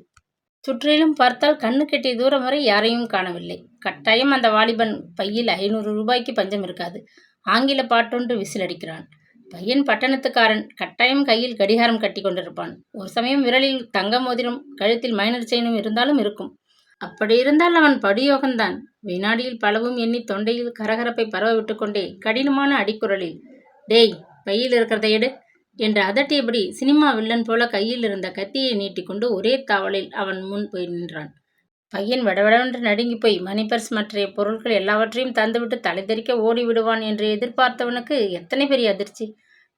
சுற்றிலும் பார்த்தால் கண்ணு கெட்டிய தூரம் வரை யாரையும் காணவில்லை. கட்டாயம் அந்த வாலிபன் பையில் 500 ரூபாய்க்கு பஞ்சம் இருக்காது. ஆங்கில பாட்டொன்று விசிலடிக்கிறான். பையன் பட்டணத்துக்காரன். கட்டாயம் கையில் கடிகாரம் கட்டி கொண்டிருப்பான். ஒரு சமயம் விரலில் தங்க மோதிரம், கழுத்தில் மைனர் செயினும் இருந்தாலும் இருக்கும். அப்படி இருந்தால் அவன் படியோகந்தான். வினாடியில் பலவும் எண்ணி தொண்டையில் கரகரப்பை பரவ விட்டு கொண்டே கடினமான அடிக்குரலில், டேய், பையில் இருக்கிறத எடு என்று அதட்டியபடி சினிமா வில்லன் போல கையில் இருந்த கத்தியை நீட்டிக்கொண்டு ஒரே தாவலில் அவன் முன் போய் நின்றான். பையன் விடவிடவென்று நடுங்கி போய் மணிபர்ஸ் மற்ற பொருட்கள் எல்லாவற்றையும் தந்துவிட்டு தலை தெறிக்க ஓடி விடுவான் என்று எதிர்பார்த்தவனுக்கு எத்தனை பெரிய அதிர்ச்சி!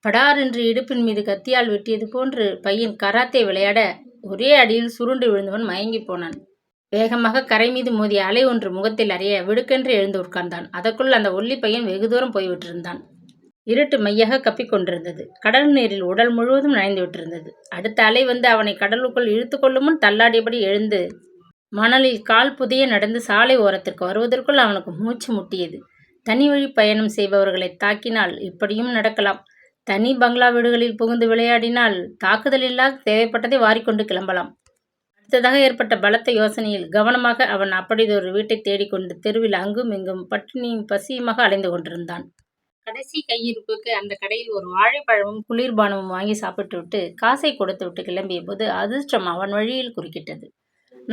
படார் என்று இடுப்பின் மீது கத்தியால் வெட்டியது போன்று பையன் கராத்தே விளையாட ஒரே அடியில் சுருண்டு விழுந்தவன் மயங்கி போனான். வேகமாக கரை மீது மோதிய அலை ஒன்று முகத்தில் அறிய விடுக்கென்று எழுந்து உட்கார்ந்தான். அதற்குள் அந்த ஒல்லி பையன் வெகு தூரம் போய்விட்டிருந்தான். இருட்டு மையாக கப்பிக்கொண்டிருந்தது. கடல் நீரில் உடல் முழுவதும் நனைந்து விட்டிருந்தது. அடுத்த அலை வந்து அவனை கடலுக்குள் இழுத்து கொள்ளும் முன் தள்ளாடியபடி எழுந்து மணலில் கால் புதிய நடந்து சாலை ஓரத்திற்கு வருவதற்குள் அவனுக்கு மூச்சு முட்டியது. தனி வழி பயணம் செய்பவர்களை தாக்கினால் இப்படியும் நடக்கலாம். தனி பங்களா வீடுகளில் புகுந்து விளையாடினால் தாக்குதல் இல்லாத தேவைப்பட்டதை வாரிக்கொண்டு கிளம்பலாம். அடுத்ததாக ஏற்பட்ட பலத்த யோசனையில் கவனமாக அவன் அப்படியொரு வீட்டை தேடிக்கொண்டு தெருவில் அங்கும் இங்கும் பட்டினியும் பசியுமாக அலைந்து கொண்டிருந்தான். கடைசி கையிருப்புக்கு அந்த கடையில் ஒரு வாழைப்பழமும் குளிர்பானமும் வாங்கி சாப்பிட்டுவிட்டு காசை கொடுத்துவிட்டு கிளம்பிய போது அதிர்ஷ்டம் அவன் வழியில் குறுக்கிட்டது.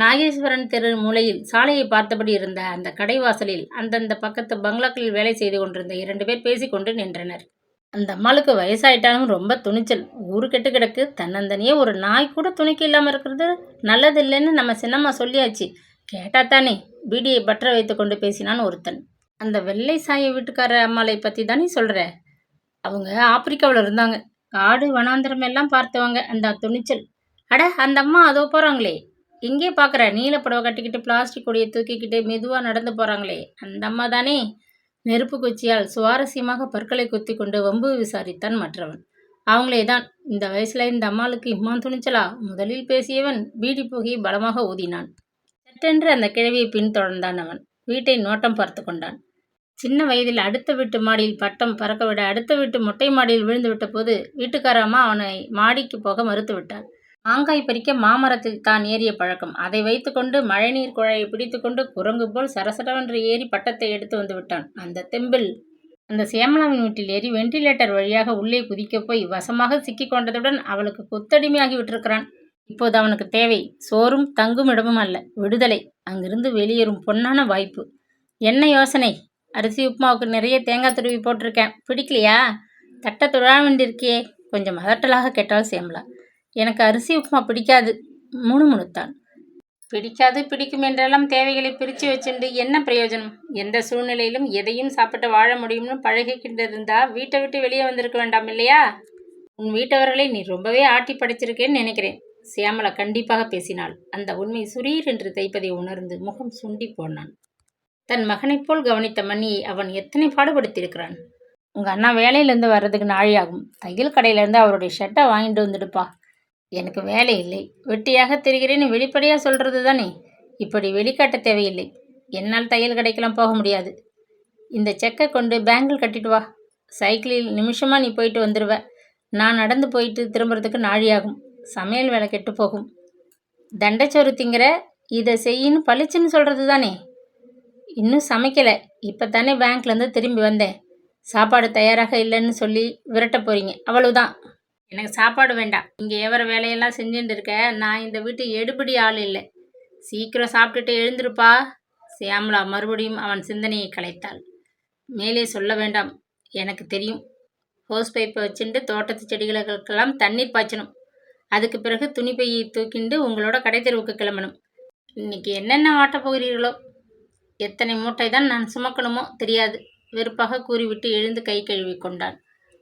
நாகேஸ்வரன் தெரு மூலையில் சாலையை பார்த்தபடி இருந்த அந்த கடைவாசலில் அந்தந்த பக்கத்து பங்களாக்களில் வேலை செய்து கொண்டிருந்த 2 பேர் பேசிக்கொண்டு நின்றனர். அந்த அம்மாளுக்கு வயசாயிட்டாலும் ரொம்ப துணிச்சல். ஊரு கெட்டு கிடக்கு, தன்னந்தனியே ஒரு நாய் கூட துணைக்கு இல்லாமல் இருக்கிறது நல்லது இல்லைன்னு நம்ம சின்னம்மா சொல்லியாச்சு, கேட்டாத்தானே, பீடியை பற்ற வைத்து கொண்டு பேசினான் ஒருத்தன். அந்த வெள்ளை சாய வீட்டுக்கார அம்மாளை பற்றி தானே சொல்கிற? அவங்க ஆப்பிரிக்காவில் இருந்தாங்க. காடு வனாந்திரம் எல்லாம் பார்த்தவங்க. அந்த துணிச்சல். அட, அந்த அம்மா அதோ போகிறாங்களே, எங்கே பார்க்குற, நீல புடவை கட்டிக்கிட்டு பிளாஸ்டிக் கொடியை தூக்கிக்கிட்டு மெதுவாக நடந்து போகிறாங்களே, அந்த அம்மா தானே? நெருப்பு குச்சியால் சுவாரஸ்யமாக பற்களை குத்தி கொண்டு வம்பு விசாரித்தான் மற்றவன். அவங்களே தான். இந்த வயசுல இந்த அம்மாளுக்கு இம்மான் துணிச்சலா? முதலில் பேசியவன் பீடி புகையை பலமாக ஊதினான். சட்டென்று அந்த கிழவியை பின்தொடர்ந்தான் அவன். வீட்டை நோட்டம் பார்த்து கொண்டான். சின்ன வயதில் அடுத்த வீட்டு மாடியில் பட்டம் பறக்கவிட அடுத்த வீட்டு மொட்டை மாடியில் விழுந்து விட்ட போது வீட்டுக்கார அம்மா அவனை மாடிக்கு போக மறுத்து விட்டார். மாங்காய் பறிக்க மாமரத்தில் தான் ஏறிய பழக்கம். அதை வைத்துக்கொண்டு மழைநீர் குழாயை பிடித்துக்கொண்டு குரங்கு போல் சரசரவென்று ஏறி பட்டத்தை எடுத்து வந்து விட்டான். அந்த தெம்பில் அந்த சியாமலாவின் வீட்டில் ஏறி வெண்டிலேட்டர் வழியாக உள்ளே குதிக்கப் போய் வசமாக சிக்கிக் கொண்டதுடன் அவளுக்கு கொத்தடிமையாகி விட்டிருக்கிறான். இப்போது அவனுக்கு தேவை சோறும் தங்கும் இடமும் அல்ல, விடுதலை. அங்கிருந்து வெளியேறும் பொன்னான வாய்ப்பு. என்ன யோசனை? அரிசி உப்புமாவுக்கு நிறைய தேங்காய் துருவி போட்டிருக்கேன், பிடிக்கலையா? தட்டை துழா வேண்டியிருக்கியே, கொஞ்சம் அதட்டலாக கேட்டாள் சியாமலா. எனக்கு அரிசி உப்புமா பிடிக்காது, முணுமுணுத்தான். பிடிக்காது பிடிக்கும் என்றெல்லாம் தேவைகளை பிரித்து வச்சுண்டு என்ன பிரயோஜனம்? எந்த சூழ்நிலையிலும் எதையும் சாப்பிட்டு வாழ முடியும்னு பழகிக்கிட்டு இருந்தா வீட்டை விட்டு வெளியே வந்திருக்க வேண்டாம் இல்லையா? உன் வீட்டவர்களை நீ ரொம்பவே ஆட்டி படைச்சிருக்கேன்னு நினைக்கிறேன். சியாமலா கண்டிப்பாக பேசினாள். அந்த உண்மை சுரீர் என்று தைப்பதை உணர்ந்து முகம் சுண்டி போனான். தன் மகனைப் போல் கவனித்த மணியை அவன் எத்தனை பாடுபடுத்தியிருக்கிறான். உங்கள் அண்ணா வேலையிலேருந்து வர்றதுக்கு நாழியாகும். தையல் கடையிலேருந்து அவருடைய ஷர்ட்டை வாங்கிட்டு வந்துடுப்பா. எனக்கு வேலை இல்லை, வெட்டியாக தெரிகிறேன்னு வெளிப்படையாக சொல்கிறது தானே. இப்படி வெளிக்காட்ட தேவையில்லை. என்னால் தையல் கடைக்கெல்லாம் போக முடியாது. இந்த செக்கை கொண்டு பேங்கில் கட்டிட்டு வா. சைக்கிளில் நிமிஷமாக நீ போயிட்டு வந்துடுவ. நான் நடந்து போயிட்டு திரும்புறதுக்கு நாழியாகும். சமையல் வேலை கெட்டு போகும். தண்டைச்சோறு திங்கிற, இதை செய்யின்னு பளிச்சுன்னு சொல்கிறது தானே. இன்னும் சமைக்கலை, இப்போ தானே பேங்க்லேருந்து திரும்பி வந்தேன். சாப்பாடு தயாராக இல்லைன்னு சொல்லி விரட்ட போகிறீங்க, அவ்வளவுதான். எனக்கு சாப்பாடு வேண்டாம். இங்கே எவர வேலையெல்லாம் செஞ்சுட்டு இருக்க. நான் இந்த வீட்டு எடுபடி ஆள் இல்லை. சீக்கிரம் சாப்பிட்டுட்டு எழுந்திருப்பா. சியாமலா மறுபடியும் அவன் சிந்தனையை கலைத்தாள். மேலே சொல்ல வேண்டாம், எனக்கு தெரியும். ஹோஸ் பைப்பை வச்சுட்டு தோட்டத்து செடிகளுக்கெல்லாம் தண்ணீர் பாய்ச்சணும். அதுக்கு பிறகு துணிப்பையை தூக்கிண்டு உங்களோட கடை தெருவுக்கு கிளம்பணும். இன்னைக்கு என்னென்ன வாட்டப் போகிறீர்களோ, எத்தனை மூட்டை தான் நான் சுமக்கணுமோ தெரியாது, வெறுப்பாக கூறிவிட்டு எழுந்து கை கழுவி கொண்டான்.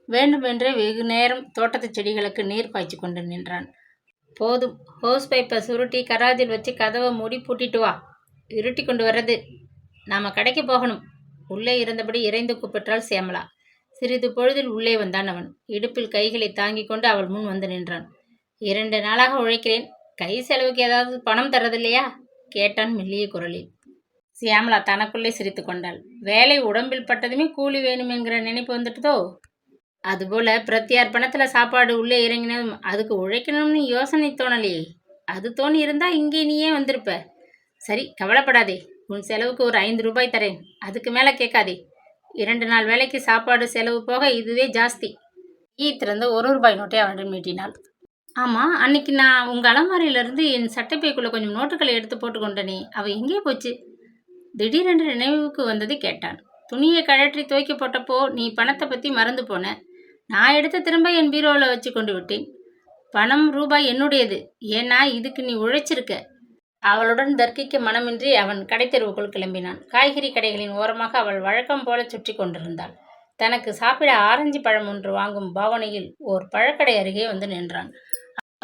வேண்டுமென்றே வெகு நேரம் தோட்டத்து செடிகளுக்கு நீர் பாய்ச்சி கொண்டு நின்றான். போதும், ஹோஸ் பைப்பை சுருட்டி கராஜில் வச்சு கதவை மூடி பூட்டிட்டு வா. இருட்டி கொண்டு வர்றது. நாம் கடைக்கு போகணும். உள்ளே இருந்தபடி இறைந்து கூப்பிட்டாள் சியாமலா. சிறிது பொழுதில் உள்ளே வந்தான் அவன். இடுப்பில் கைகளை தாங்கி கொண்டு அவள் முன் வந்து நின்றான். 2 நாளாக உழைக்கிறேன், கை செலவுக்கு ஏதாவது பணம் தரதில்லையா? கேட்டான் மெல்லிய குரலில். சியாமலா தனக்குள்ளே சிரித்து கொண்டாள். வேலை உடம்பில் பட்டதுமே கூலி வேணும் என்கிற நினைப்பு வந்துட்டதோ? அதுபோல பிரத்தியார் பணத்தில் சாப்பாடு உள்ளே இறங்கினதும் அதுக்கு உழைக்கணும்னு யோசனை தோணலையே. அது தோணி இருந்தா இங்கே நீயே வந்திருப்ப. சரி, கவலைப்படாதே. உன் செலவுக்கு ஒரு 5 ரூபாய் தரேன், அதுக்கு மேலே கேட்காதே. 2 நாள் வேலைக்கு சாப்பாடு செலவு போக இதுவே ஜாஸ்தி. திறந்து 1 ரூபாய் நோட்டை அவனிடம் மீட்டினாள். ஆமாம், அன்னைக்கு நான் உங்கள் அலமாரியிலிருந்து என் சட்டைப்பைக்குள்ளே கொஞ்சம் நோட்டுகளை எடுத்து போட்டுக்கொண்டனே, அவள் எங்கே போச்சு? திடீரென்று நினைவுக்கு வந்தது கேட்டான். துணியை கழற்றி துவைக்க போட்டப்போ நீ பணத்தை பற்றி மறந்து போன. நான் எடுத்து திரும்ப என் பீரோவில் வச்சு கொண்டு விட்டேன். பணம் ரூபாய் என்னுடையது, ஏன்னா இதுக்கு நீ உழைச்சிருக்க. அவளுடன் தர்க்கிக்க மனமின்றி அவன் கடை தெருவுக்குள் கிளம்பினான். காய்கறி கடைகளின் ஓரமாக அவள் வழக்கம் போல சுற்றி கொண்டிருந்தாள். தனக்கு சாப்பிட ஆரஞ்சு பழம் ஒன்று வாங்கும் பாவனையில் ஓர் பழக்கடை அருகே வந்து நின்றான்.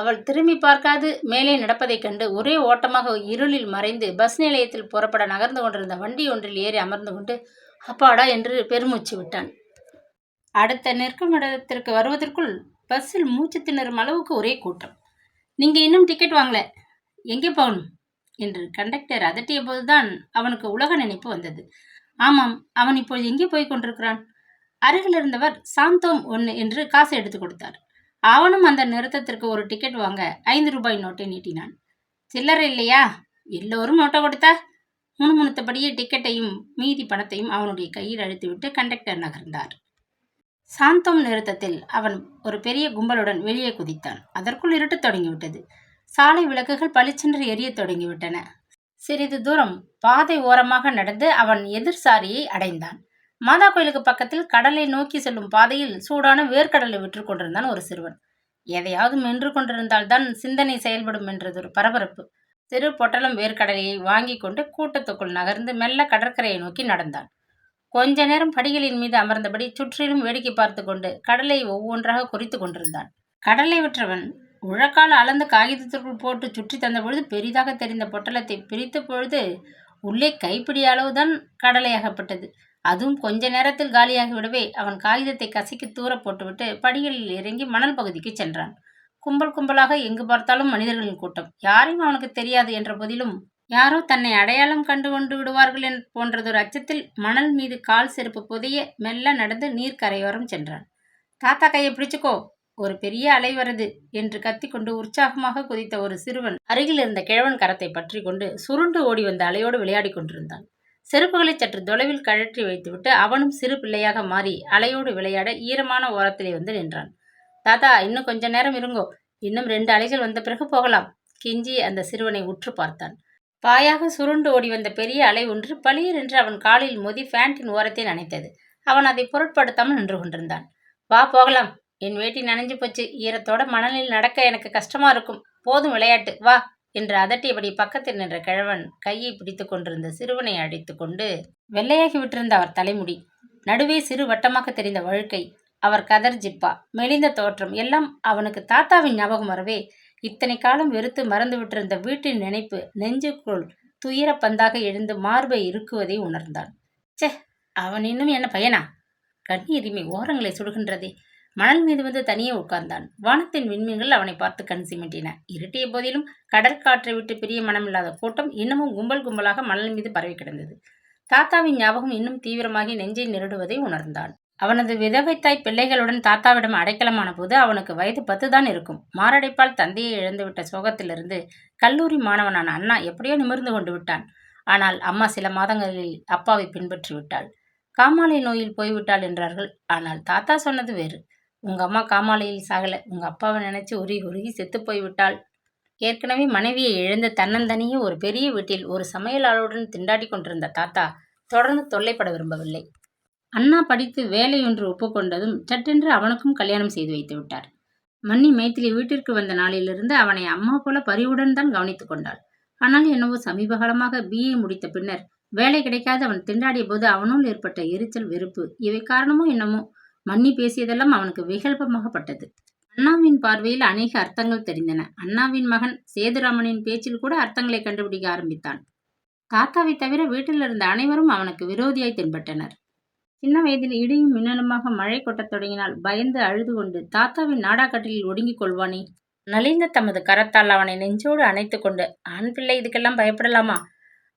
அவள் திரும்பி பார்க்காது மேலே நடப்பதைக் கண்டு ஒரே ஓட்டமாக இருளில் மறைந்து பஸ் நிலையத்தில் புறப்பட நகர்ந்து கொண்டிருந்த வண்டி ஒன்றில் ஏறி அமர்ந்து கொண்டு அப்பாடா என்று பெருமூச்சு விட்டான். அடுத்த நிற்கும் இடத்திற்கு வருவதற்குள் பஸ்ஸில் மூச்சு திணறும் அளவுக்கு ஒரே கூட்டம். நீங்கள் இன்னும் டிக்கெட் வாங்கல, எங்கே போகணும் என்று கண்டக்டர் அதட்டிய போதுதான் அவனுக்கு உலக நினைப்பு வந்தது. ஆமாம், அவன் இப்போது எங்கே போய் கொண்டிருக்கிறான்? அருகில் இருந்தவர் சாந்தோம் 1 என்று காசு எடுத்து கொடுத்தார். அவனும் அந்த நிறுத்தத்திற்கு ஒரு டிக்கெட் வாங்க 5 ரூபாய் நோட்டை நீட்டினான். சில்லறை இல்லையா? எல்லோரும் நோட்டை கொடுத்தா முணுமுணுத்தபடியே டிக்கெட்டையும் மீதி பணத்தையும் அவனுடைய கையில் அழுத்திவிட்டு கண்டக்டர் நகர்ந்தார். சாந்தோம் நிறுத்தத்தில் அவன் ஒரு பெரிய கும்பலுடன் வெளியே குதித்தான். அதற்குள் இருட்டு தொடங்கிவிட்டது. சாலை விளக்குகள் பளிச்சென்று எரியத் தொடங்கிவிட்டன. சிறிது தூரம் பாதை ஓரமாக நடந்து அவன் எதிர் சாரியை அடைந்தான். மாதா கோயிலுக்கு பக்கத்தில் கடலை நோக்கி செல்லும் பாதையில் சூடான வேர்க்கடலை விற்று கொண்டிருந்தான் ஒரு சிறுவன். எதையாவது மென்று கொண்டிருந்தால்தான் சிந்தனை செயல்படும் என்றது ஒரு பரபரப்பு. சிறு பொட்டலம் வேர்க்கடலையை வாங்கி கொண்டு கூட்டத்துக்குள் நகர்ந்து மெல்ல கடற்கரையை நோக்கி நடந்தான். கொஞ்ச நேரம் படிகளின் மீது அமர்ந்தபடி சுற்றிலும் வேடிக்கை பார்த்து கொண்டு கடலை ஒவ்வொன்றாக குறித்து கொண்டிருந்தான். கடலை விற்றவன் உழக்கால் அளந்து காகிதத்திற்குள் போட்டு சுற்றி தந்தபொழுது பெரிதாக தெரிந்த பொட்டலத்தை பிரித்த பொழுது உள்ளே கைப்பிடி அளவுதான் கடலை அகப்பட்டது. அதுவும் கொஞ்ச நேரத்தில் காலியாகிவிடவே அவன் காகிதத்தை கசக்கி தூர போட்டுவிட்டு படிகளில் இறங்கி மணல் பகுதிக்கு சென்றான். கும்பல் கும்பலாக எங்கு பார்த்தாலும் மனிதர்களின் கூட்டம். யாரையும் அவனுக்கு தெரியாது என்ற போதிலும் யாரோ தன்னை அடையாளம் கண்டு கொண்டு விடுவார்கள் போன்றதொரு அச்சத்தில் மணல் மீது கால் செருப்பு புதைய மெல்ல நடந்து நீர் கரையோரம் சென்றான். தாத்தா கையை பிடிச்சுக்கோ, ஒரு பெரிய அலை வருது என்று கத்திக்கொண்டு உற்சாகமாக குதித்த ஒரு சிறுவன் அருகில் இருந்த கிழவன் கரத்தை பற்றி கொண்டு சுருண்டு ஓடி வந்த அலையோடு விளையாடி கொண்டிருந்தான். செருப்புகளை சற்று தொலைவில் கழற்றி வைத்துவிட்டு அவனும் சிறு பிள்ளையாக மாறி அலையோடு விளையாட ஈரமான ஓரத்திலே வந்து நின்றான். தாத்தா, இன்னும் கொஞ்ச நேரம் இருங்கோ, இன்னும் 2 அலைகள் வந்த பிறகு போகலாம். கெஞ்சி அந்த சிறுவனை உற்று பார்த்தான். பாயாக சுருண்டு ஓடி வந்த பெரிய அலை ஒன்று பளிர் என்று அவன் காலில் மோதி பேண்டின் ஓரத்தை நனைத்தது. அவன் அதை பொருட்படுத்தாமல் நின்று கொண்டிருந்தான். வா போகலாம், என் வேட்டி நனைஞ்சு போச்சு, ஈரத்தோட மணலில் நடக்க எனக்கு கஷ்டமா இருக்கும், போதும் விளையாட்டு, வா என்று அதட்டியபடி பக்கத்தில் நின்ற கிழவன் கையை பிடித்து கொண்டிருந்த சிறுவனை அழைத்து கொண்டு வெள்ளையாகி விட்டிருந்த அவர் தலைமுடி, நடுவே சிறு வட்டமாக தெரிந்த வழுக்கை, அவர் கதர் ஜிப்பா, மெலிந்த தோற்றம் எல்லாம் அவனுக்கு தாத்தாவின் ஞாபகம் வரவே இத்தனை காலம் வெறுத்து மறந்து விட்டிருந்த வீட்டின் நினைப்பு நெஞ்சுக்குள் துயர பந்தாக எழுந்து மார்பை இறுக்குவதை உணர்ந்தான். சே, அவன் இன்னும் என்ன பையனா? கண்ணீரிமை ஓரங்களை சுடுகின்றதே. மணல் மீது வந்து தனியே உட்கார்ந்தான். வானத்தின் விண்மீன்கள் அவனை பார்த்து கண் சிமிட்டின. இருட்டிய போதிலும் கடற்காற்றை விட்டு பிரிய மனமில்லாத கூட்டம் இன்னமும் கும்பல் கும்பலாக மணல் மீது பரவி கிடந்தது. தாத்தாவின் ஞாபகம் இன்னும் தீவிரமாகி நெஞ்சை நெருடுவதை உணர்ந்தான். அவனது விதவைத்தாய் பிள்ளைகளுடன் தாத்தாவிடம் அடைக்கலமான போது அவனுக்கு வயது 10 தான் இருக்கும். மாரடைப்பால் தந்தையை இழந்துவிட்ட சோகத்திலிருந்து கல்லூரி மாணவனான அண்ணா எப்படியோ நிமிர்ந்து கொண்டு விட்டான். ஆனால் அம்மா சில மாதங்களில் அப்பாவை பின்பற்றி விட்டாள். காமாலை நோயில் போய்விட்டாள் என்றார்கள். ஆனால் தாத்தா சொன்னது வேறு. உங்க அம்மா காமாலையில் சாகல, உங்க அப்பாவை நினைச்சு உருகி உருகி செத்து போய்விட்டாள். ஏற்கனவே மனைவியை இழந்த தன்னந்தனியே ஒரு பெரிய வீட்டில் ஒரு சமையலாளருடன் திண்டாடி கொண்டிருந்த தாத்தா தொடர்ந்து தொல்லைப்பட விரும்பவில்லை. அண்ணா படித்து வேலையொன்று ஒப்புக்கொண்டதும் சட்டென்று அவனுக்கும் கல்யாணம் செய்து வைத்து விட்டார். மன்னி மைத்திலி வீட்டிற்கு வந்த நாளிலிருந்து அவனை அம்மா போல பரிவுடன் தான் கவனித்துக் கொண்டாள். ஆனால் என்னவோ சமீப காலமாக BA முடித்த பின்னர் வேலை கிடைக்காது அவன் திண்டாடிய போது அவனுள் ஏற்பட்ட எரிச்சல், வெறுப்பு, இவை காரணமோ என்னமோ மன்னி பேசியதெல்லாம் அவனுக்கு விகல்பமாகப்பட்டது. அண்ணாவின் பார்வையில் அநேக அர்த்தங்கள் தெரிந்தன. அண்ணாவின் மகன் சேதுராமனின் பேச்சில் கூட அர்த்தங்களை கண்டுபிடிக்க ஆரம்பித்தான். தாத்தாவை தவிர வீட்டில் இருந்த அனைவரும் அவனுக்கு விரோதியாய் தென்பட்டனர். சின்ன வயதில் இடியும் மின்னலுமாக மழை கொட்டத் தொடங்கினால் பயந்து அழுது கொண்டு தாத்தாவின் நாடாக்கட்டிலில் ஒடுங்கிக் கொள்வானே, நலிந்த தமது கரத்தால் அவனை நெஞ்சோடு அணைத்து கொண்டு, ஆண் பிள்ளை இதுக்கெல்லாம் பயப்படலாமா,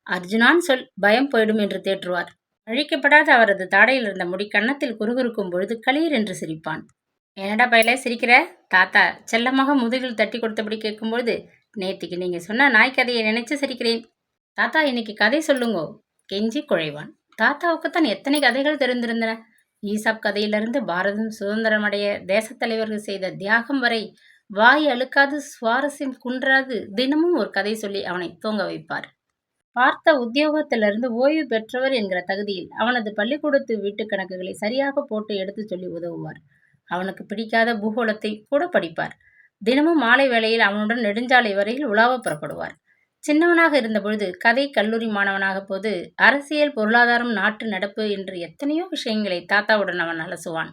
அர்ஜுனான் சொல், பயம் போயிடும் என்று தேற்றுவார். அழிக்கப்படாத அவரது தாடையில் இருந்த முடி கன்னத்தில் குறுகுறுக்கும் பொழுது களீர் என்று சிரிப்பான். என்னடா பயலே சிரிக்கிற? தாத்தா செல்லமாக முதுகில் தட்டி கொடுத்தபடி கேட்கும்பொழுது, நேத்திக்கு நீங்க சொன்ன நாய் கதையை நினைச்சு சிரிக்கிறேன். தாத்தா இன்னைக்கு கதை சொல்லுங்கோ, கெஞ்சி குழைவான். தாத்தாவுக்குத்தான் எத்தனை கதைகள் தெரிந்திருந்தன. ஈசாப் கதையிலிருந்து பாரதம் சுதந்திரமடைய தேசத் தலைவர்கள் செய்த தியாகம் வரை வாய் அழுக்காது சுவாரஸ்யம் குன்றாது தினமும் ஒரு கதை சொல்லி அவனை தூங்க வைப்பார். பார்த்த உத்தியோகத்திலிருந்து ஓய்வு பெற்றவர் என்கிற தகுதியில் அவனது பள்ளிக்கூடத்து வீட்டு கணக்குகளை சரியாக போட்டு எடுத்து சொல்லி உதவுவார். அவனுக்கு பிடிக்காத பூகோளத்தை கூட படிப்பார். தினமும் மாலை வேளையில் அவனுடன் நெடுஞ்சாலை வரையில் உலாவ புறப்படுவார். சின்னவனாக இருந்தபொழுது கதை கல்லூரி மாணவனாக போது அரசியல், பொருளாதாரம், நாட்டு நடப்பு என்று எத்தனையோ விஷயங்களை தாத்தாவுடன் அவன் அலசுவான்.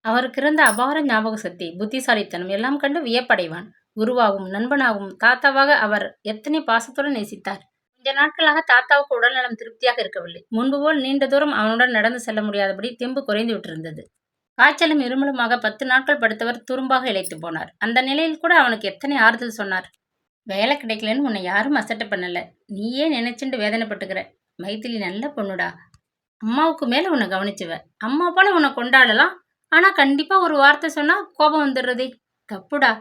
அவருக்கு இருந்த அபார ஞாபக சக்தி, புத்திசாலித்தனம் எல்லாம் கண்டு வியப்படைவான். குருவாகவும் நண்பனாகவும் தாத்தாவாக அவர் எத்தனை பாசத்துடன் நேசித்தார். கொஞ்ச நாட்களாக தாத்தாவுக்கு உடல்நலம் திருப்தியாக இருக்கவில்லை. முன்பு போல் நீண்ட தூரம் அவனுடன் நடந்து செல்ல முடியாதபடி தெம்பு குறைந்து விட்டிருந்தது. காய்ச்சலும் இருமலுமாக 10 நாட்கள் படுத்தவர் துரும்பாக இழைத்து போனார். அந்த நிலையில் கூட அவனுக்கு எத்தனை ஆறுதல் சொன்னார். வேலை கிடைக்கலன்னு உன்னை யாரும் அசட்டை பண்ணல, நீயே நினைச்சுண்டு வேதனைப்பட்டுக்கிற, மைத்திலி நல்ல பொண்ணுடா, அம்மாவுக்கு மேல உன்னை கவனிச்சுவ. அம்மா போல உன்னை கொண்டாடலாம். ஆனா கண்டிப்பா ஒரு வார்த்தை சொன்னா கோபம் வந்துடுறதே. தப்புடா.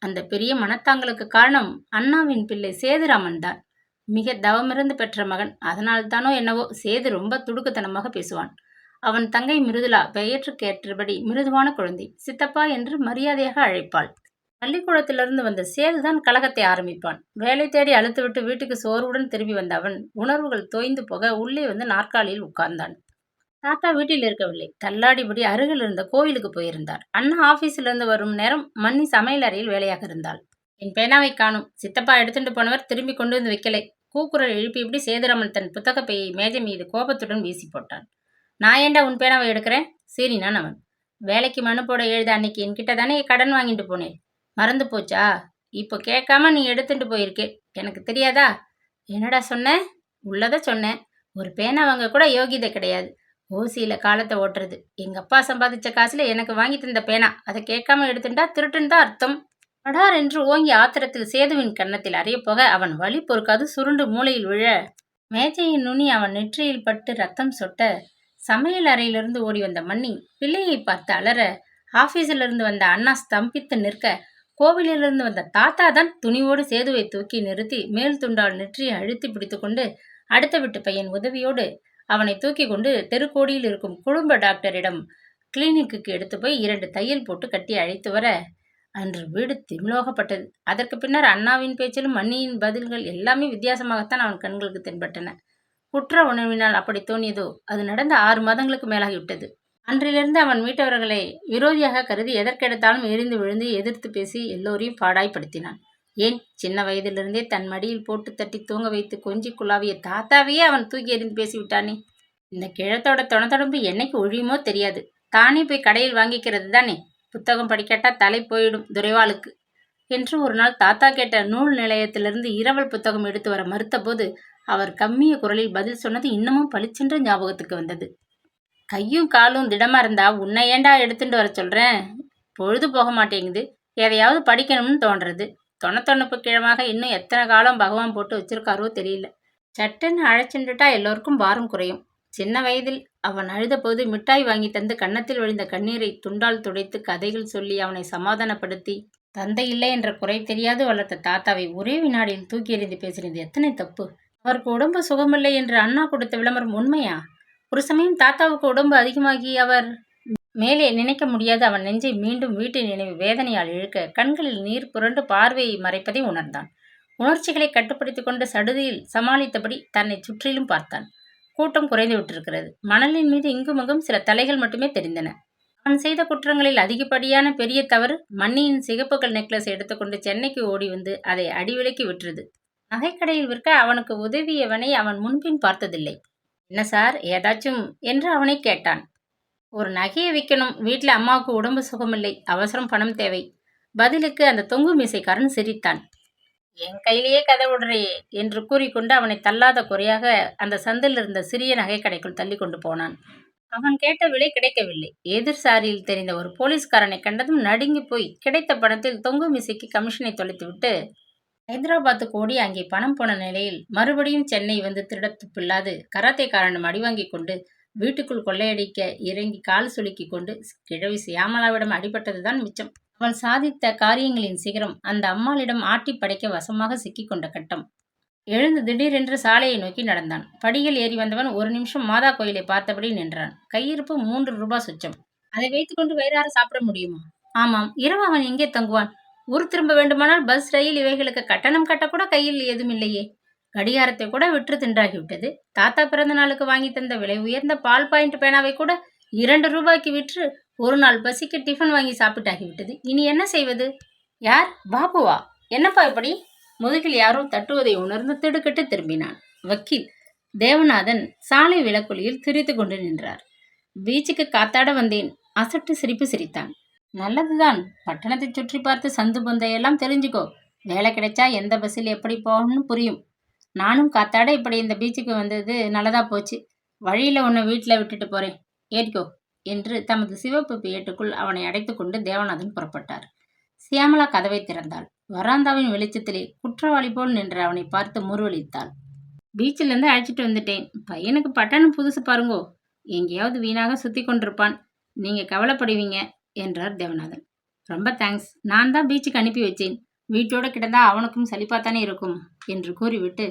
அந்த பெரிய மனத்தாங்களுக்கு காரணம் அண்ணாவின் பிள்ளை சேதுராமன் தான். மிக தவமிருந்து பெற்ற மகன். அதனால்தானோ என்னவோ சேது ரொம்ப துடுக்குத்தனமாக பேசுவான். அவன் தங்கை மிருதுளா பெயற்றுக்கேற்றபடி மிருதுவான குழந்தை. சித்தப்பா என்று மரியாதையாக அழைப்பாள். பள்ளிக்கூடத்திலிருந்து வந்த சேதுதான் கலகத்தை ஆரம்பிப்பான். வேலை தேடி அழுத்துவிட்டு வீட்டுக்கு சோர்வுடன் திரும்பி வந்த அவன் உணர்வுகள் தோய்ந்து போக உள்ளே வந்து நாற்காலியில் உட்கார்ந்தான். தாத்தா வீட்டில் இருக்கவில்லை. தள்ளாடிபடி அருகில் இருந்த கோவிலுக்கு போயிருந்தார். அண்ணா ஆபீஸிலிருந்து வரும் நேரம் மன்னி சமையல் அறையில் வேலையாக இருந்தாள். என் பேனாவை காணும். சித்தப்பா எடுத்துட்டு போனவர் திரும்பி கொண்டு வந்து வைக்கலை. கூக்குரல் எழுப்பியபடி சேதுராமன் தன் புத்தக பையை மேஜை மீது கோபத்துடன் வீசி போட்டான். நான் ஏண்டா உன் பேனாவை எடுக்கிறேன்? சீறினான் அவன். வேலைக்கு மனு போட எழுத அன்னைக்கு என்கிட்ட தானே கடன் வாங்கிட்டு போனேன். மறந்து போச்சா? இப்போ கேட்காம நீ எடுத்துட்டு போயிருக்கே. எனக்கு தெரியாதா? என்னடா சொன்ன? உள்ளத சொன்னேன். ஒரு பேனா வாங்க கூட யோகிதை கிடையாது. ஓசியில காலத்தை ஓட்டுறது. எங்க அப்பா சம்பாதிச்ச காசுல எனக்கு வாங்கி தந்த பேனா. அதை கேட்காம எடுத்துட்டா திருட்டுன்னு தான் அர்த்தம். படார் என்று ஓங்கி ஆத்திரத்தில் சேதுவின் கன்னத்தில் அறைய போக அவன் வலி பொறுக்காது சுருண்டு மூளையில் விழ மேஜையின் நுனி அவன் நெற்றியில் பட்டு ரத்தம் சொட்ட சமையல் அறையிலிருந்து ஓடி வந்த மன்னி பிள்ளையை பார்த்து அலற ஆபீஸிலிருந்து வந்த அண்ணா ஸ்தம்பித்து நிற்க கோவிலிலிருந்து வந்த தாத்தா தான் துணிவோடு சேதுவை தூக்கி நிறுத்தி மேல் துண்டால் நெற்றியை அழுத்தி பிடித்து கொண்டு அடுத்த வீட்டு பையன் உதவியோடு அவனை தூக்கி கொண்டு தெருக்கோடியில் இருக்கும் குடும்ப டாக்டரிடம் கிளினிக்கு எடுத்து போய் 2 தையல் போட்டு கட்டி அழைத்து வர அன்று வீடு திமிலோகப்பட்டது. அதற்கு பின்னர் அண்ணாவின் பேச்சிலும் மன்னியின் பதில்கள் எல்லாமே வித்தியாசமாகத்தான் அவன் கண்களுக்கு தென்பட்டன. குற்ற உணர்வினால் அப்படி தோணியதோ அது நடந்த 6 மாதங்களுக்கு மேலாகிவிட்டது. அன்றிலிருந்து அவன் வீட்டவர்களை விரோதியாக கருதி எதற்கெடுத்தாலும் எரிந்து விழுந்து எதிர்த்து பேசி எல்லோரையும் பாடாய்படுத்தினான். ஏன், சின்ன வயதிலிருந்தே தன் மடியில் போட்டு தட்டி தூங்க வைத்து கொஞ்சி குழாவிய தாத்தாவையே அவன் தூக்கி எறிந்து பேசிவிட்டானே. இந்த கிழத்தோட தொணத்தொடம்பு என்னைக்கு ஒழியுமோ தெரியாது. தானே போய் கடையில் வாங்கிக்கிறது தானே. புத்தகம் படிக்கட்டா தலை போயிடும் துரைவாளுக்கு என்று ஒரு நாள் தாத்தா கேட்ட நூல் நிலையத்திலிருந்து இரவல் புத்தகம் எடுத்து வர மறுத்த போது அவர் கம்மிய குரலில் பதில் சொன்னது இன்னமும் பளிச்சென்று ஞாபகத்துக்கு வந்தது. கையும் காலும் திடமா இருந்தா உன்னை ஏண்டா எடுத்துட்டு வர சொல்றேன்? பொழுது போக மாட்டேங்குது. எதையாவது படிக்கணும்னு தோன்றது. தொணத்தொண்ணப்பு கிழமாக இன்னும் எத்தனை காலம் பகவான் போட்டு வச்சிருக்காரோ தெரியல. சட்டுன்னு அழைச்சுட்டுட்டா எல்லோருக்கும் பாரம் குறையும். சின்ன வயதில் அவன் அழுத போது மிட்டாய் வாங்கி தந்து கன்னத்தில் விழுந்த கண்ணீரை துண்டால் துடைத்து கதைகள் சொல்லி அவனை சமாதானப்படுத்தி தந்தை இல்லை என்ற குறை தெரியாது வளர்த்த தாத்தாவை ஒரே வினாடியில் தூக்கி எறிந்து பேசினது எத்தனை தப்பு. அவருக்கு உடம்பு சுகமில்லை என்று அண்ணா கொடுத்த விளம்பரம் உண்மையா? ஒரு சமயம் தாத்தாவுக்கு உடம்பு அதிகமாகி அவர் மேலே நினைக்க முடியாது அவன் நெஞ்சை மீண்டும் வீட்டு நினைவு வேதனையால் இழுக்க கண்களில் நீர் புரண்டு பார்வையை மறைப்பதை உணர்ந்தான். உணர்ச்சிகளை கட்டுப்படுத்திக் கொண்டு சடுதியில் சமாளித்தபடி தன்னை சுற்றிலும் பார்த்தான். கூட்டம் குறைந்து விட்டிருக்கிறது. மணலின் மீது இங்குமங்கும் சில தலைகள் மட்டுமே தெரிந்தன. அவன் செய்த குற்றங்களில் அதிகப்படியான பெரிய தவறு மன்னியின் சிகப்புகள் நெக்லஸ் எடுத்துக்கொண்டு சென்னைக்கு ஓடி வந்து அதை அடிவிலைக்கு விட்டுறது. நகைக்கடையில் விற்க அவனுக்கு உதவியவனை அவன் முன்பின் பார்த்ததில்லை. என்ன சார், ஏதாச்சும் என்று அவனை கேட்டான். ஒரு நகையை விற்கணும். வீட்டில் அம்மாவுக்கு உடம்பு சுகமில்லை. அவசரம் பணம் தேவை. பதிலுக்கு அந்த தொங்கு மீசைக்காரன் சிரித்தான். என் கையிலேயே கதை விடுறையே என்று கூறிக்கொண்டு அவனை தள்ளாத குறையாக அந்த சந்தில் இருந்த சிறிய நகைக்கடைக்குள் தள்ளி கொண்டு போனான். அவன் கேட்ட விலை கிடைக்கவில்லை. எதிர் சாரியில் தெரிந்த ஒரு போலீஸ்காரனை கண்டதும் நடுங்கி போய் கிடைத்த பணத்தில் தொங்கு மீசைக்கு கமிஷனை தொலைத்துவிட்டு ஹைதராபாத்துக்கு ஓடி அங்கே பணம் போன நிலையில் மறுபடியும் சென்னை வந்து திருட துப்பில்லாது கராத்தேக்காரனிடம் அடிவாங்கி கொண்டு வீட்டுக்குள் கொள்ளையடிக்க இறங்கி கால் சுலுக்கி கொண்டு கிழவி சியாமலாவிடம் அடிபட்டதுதான் மிச்சம். அவள் சாதித்த காரியங்களின் சிகரம் அந்த அம்மாளிடம் ஆட்டி படைக்க வசமாக சிக்கிக் கொண்ட கட்டம். எழுந்து திடீரென்று சாலையை நோக்கி நடந்தான். படியில் ஏறி வந்தவன் ஒரு நிமிஷம் மாதா கோயிலை பார்த்தபடி நின்றான். கையிருப்பு 3 ரூபாய் சுச்சம். அதை வைத்துக்கொண்டு வயிறார சாப்பிட முடியுமா? ஆமாம், இரவு அவன் எங்கே தங்குவான்? ஊர் திரும்ப வேண்டுமானால் பஸ், ரயில் இவைகளுக்கு கட்டணம் கட்டக்கூட கையில் ஏதும் இல்லையே. கடிகாரத்தை கூட விற்று தின்றாகிவிட்டது. தாத்தா பிறந்த நாளுக்கு வாங்கி தந்த விலை உயர்ந்த பால் பாயிண்ட் பேனாவை கூட 2 ரூபாய்க்கு விற்று ஒரு நாள் பசிக்கு டிஃபன் வாங்கி சாப்பிட்டாகிவிட்டது. இனி என்ன செய்வது? யார்? பாபுவா? என்னப்பா இப்படி? முதுகில் யாரோ தட்டுவதை உணர்ந்து திடுக்கிட்டு திரும்பினான். வக்கீல் தேவநாதன் சாலை விளக்குலியில் திரித்து கொண்டு நின்றார். பீச்சுக்கு காத்தாட வந்தேன். அசட்டு சிரிப்பு சிரித்தான். நல்லதுதான். பட்டணத்தை சுற்றி பார்த்து சந்து பொந்தையெல்லாம் தெரிஞ்சுக்கோ. வேலை கிடைச்சா எந்த பஸ்ஸில் எப்படி போகணும்னு புரியும். நானும் காத்தாட இப்படி இந்த பீச்சுக்கு வந்தது நல்லதா போச்சு. வழியில உன்னை வீட்டில் விட்டுட்டு போறேன், ஏற்கோ என்று தமது சிவப்பு பியட்டுக்குள் அவனை அடைத்து கொண்டு தேவநாதன் புறப்பட்டார். சியாமலா கதவை திறந்தாள். வராந்தாவின் வெளிச்சத்திலே குற்றவாளி போல் நின்ற அவனை பார்த்து முறுவலித்தாள். பீச்சிலேருந்து அழைச்சிட்டு வந்துட்டேன். பையனுக்கு பட்டணம் புதுசு பாருங்கோ. எங்கேயாவது வீணாக சுற்றி கொண்டிருப்பான். நீங்கள் கவலைப்படுவீங்க என்றார் தேவநாதன். ரொம்ப தேங்க்ஸ். நான் தான் பீச்சுக்கு அனுப்பி வச்சேன். வீட்டோடு கிடந்தா அவனுக்கும் சலிப்பாத்தானே இருக்கும் என்று கூறிவிட்டு,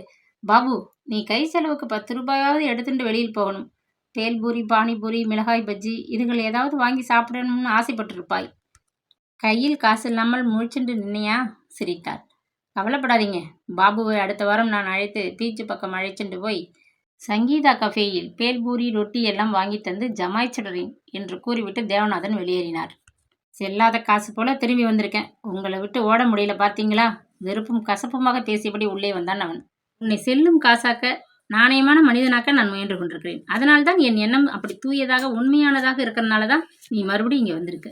பாபு, நீ கை செலவுக்கு 10 ரூபாயாவது எடுத்துட்டு வெளியில் போகணும். பேல்பூரி, பானிபூரி, மிளகாய் பஜ்ஜி இதுகள் ஏதாவது வாங்கி சாப்பிடணும்னு ஆசைப்பட்டிருப்பாய். கையில் காசு இல்லாமல் முழிச்சுண்டு நின்னையா? சிரித்தாள். கவலைப்படாதீங்க. பாபுவை அடுத்த வாரம் நான் அழைத்து பீச்சு பக்கம் அழைச்சிட்டு போய் சங்கீதா கஃபேயில் பேல்பூரி, ரொட்டி எல்லாம் வாங்கி தந்து ஜமாய்ச்சிடுறேன் என்று கூறிவிட்டு தேவநாதன் வெளியேறினார். செல்லாத காசு போல திரும்பி வந்திருக்கேன். உங்களை விட்டு ஓட முடியல பார்த்தீங்களா? வெறுப்பும் கசப்புமாக பேசியபடி உள்ளே வந்தான் அவன். உன்னை செல்லும் காசாக்க, நாணயமான மனிதனாக்க நான் முயன்று கொண்டிருக்கிறேன். அதனால்தான் என் எண்ணம் அப்படி தூயதாக உண்மையானதாக இருக்கிறதுனால தான் நீ மறுபடியும் இங்கே வந்திருக்க.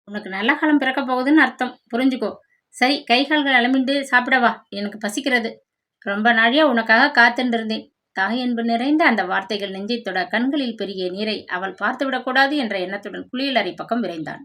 உனக்கு நல்ல காலம் பிறக்க போகுதுன்னு அர்த்தம். புரிஞ்சுக்கோ. சரி, கை கால்கள் அலம்பிண்டு சாப்பிடவா? எனக்கு பசிக்கிறது. ரொம்ப நாழியா உனக்காக காத்துட்டு இருந்தேன். தாய் அன்பு நிறைந்த அந்த வார்த்தைகள் நெஞ்சை தொட கண்களில் பெருகிய நீரை அவள் பார்த்துவிடக்கூடாது என்ற எண்ணத்துடன் குளியலறை பக்கம் விரைந்தான்.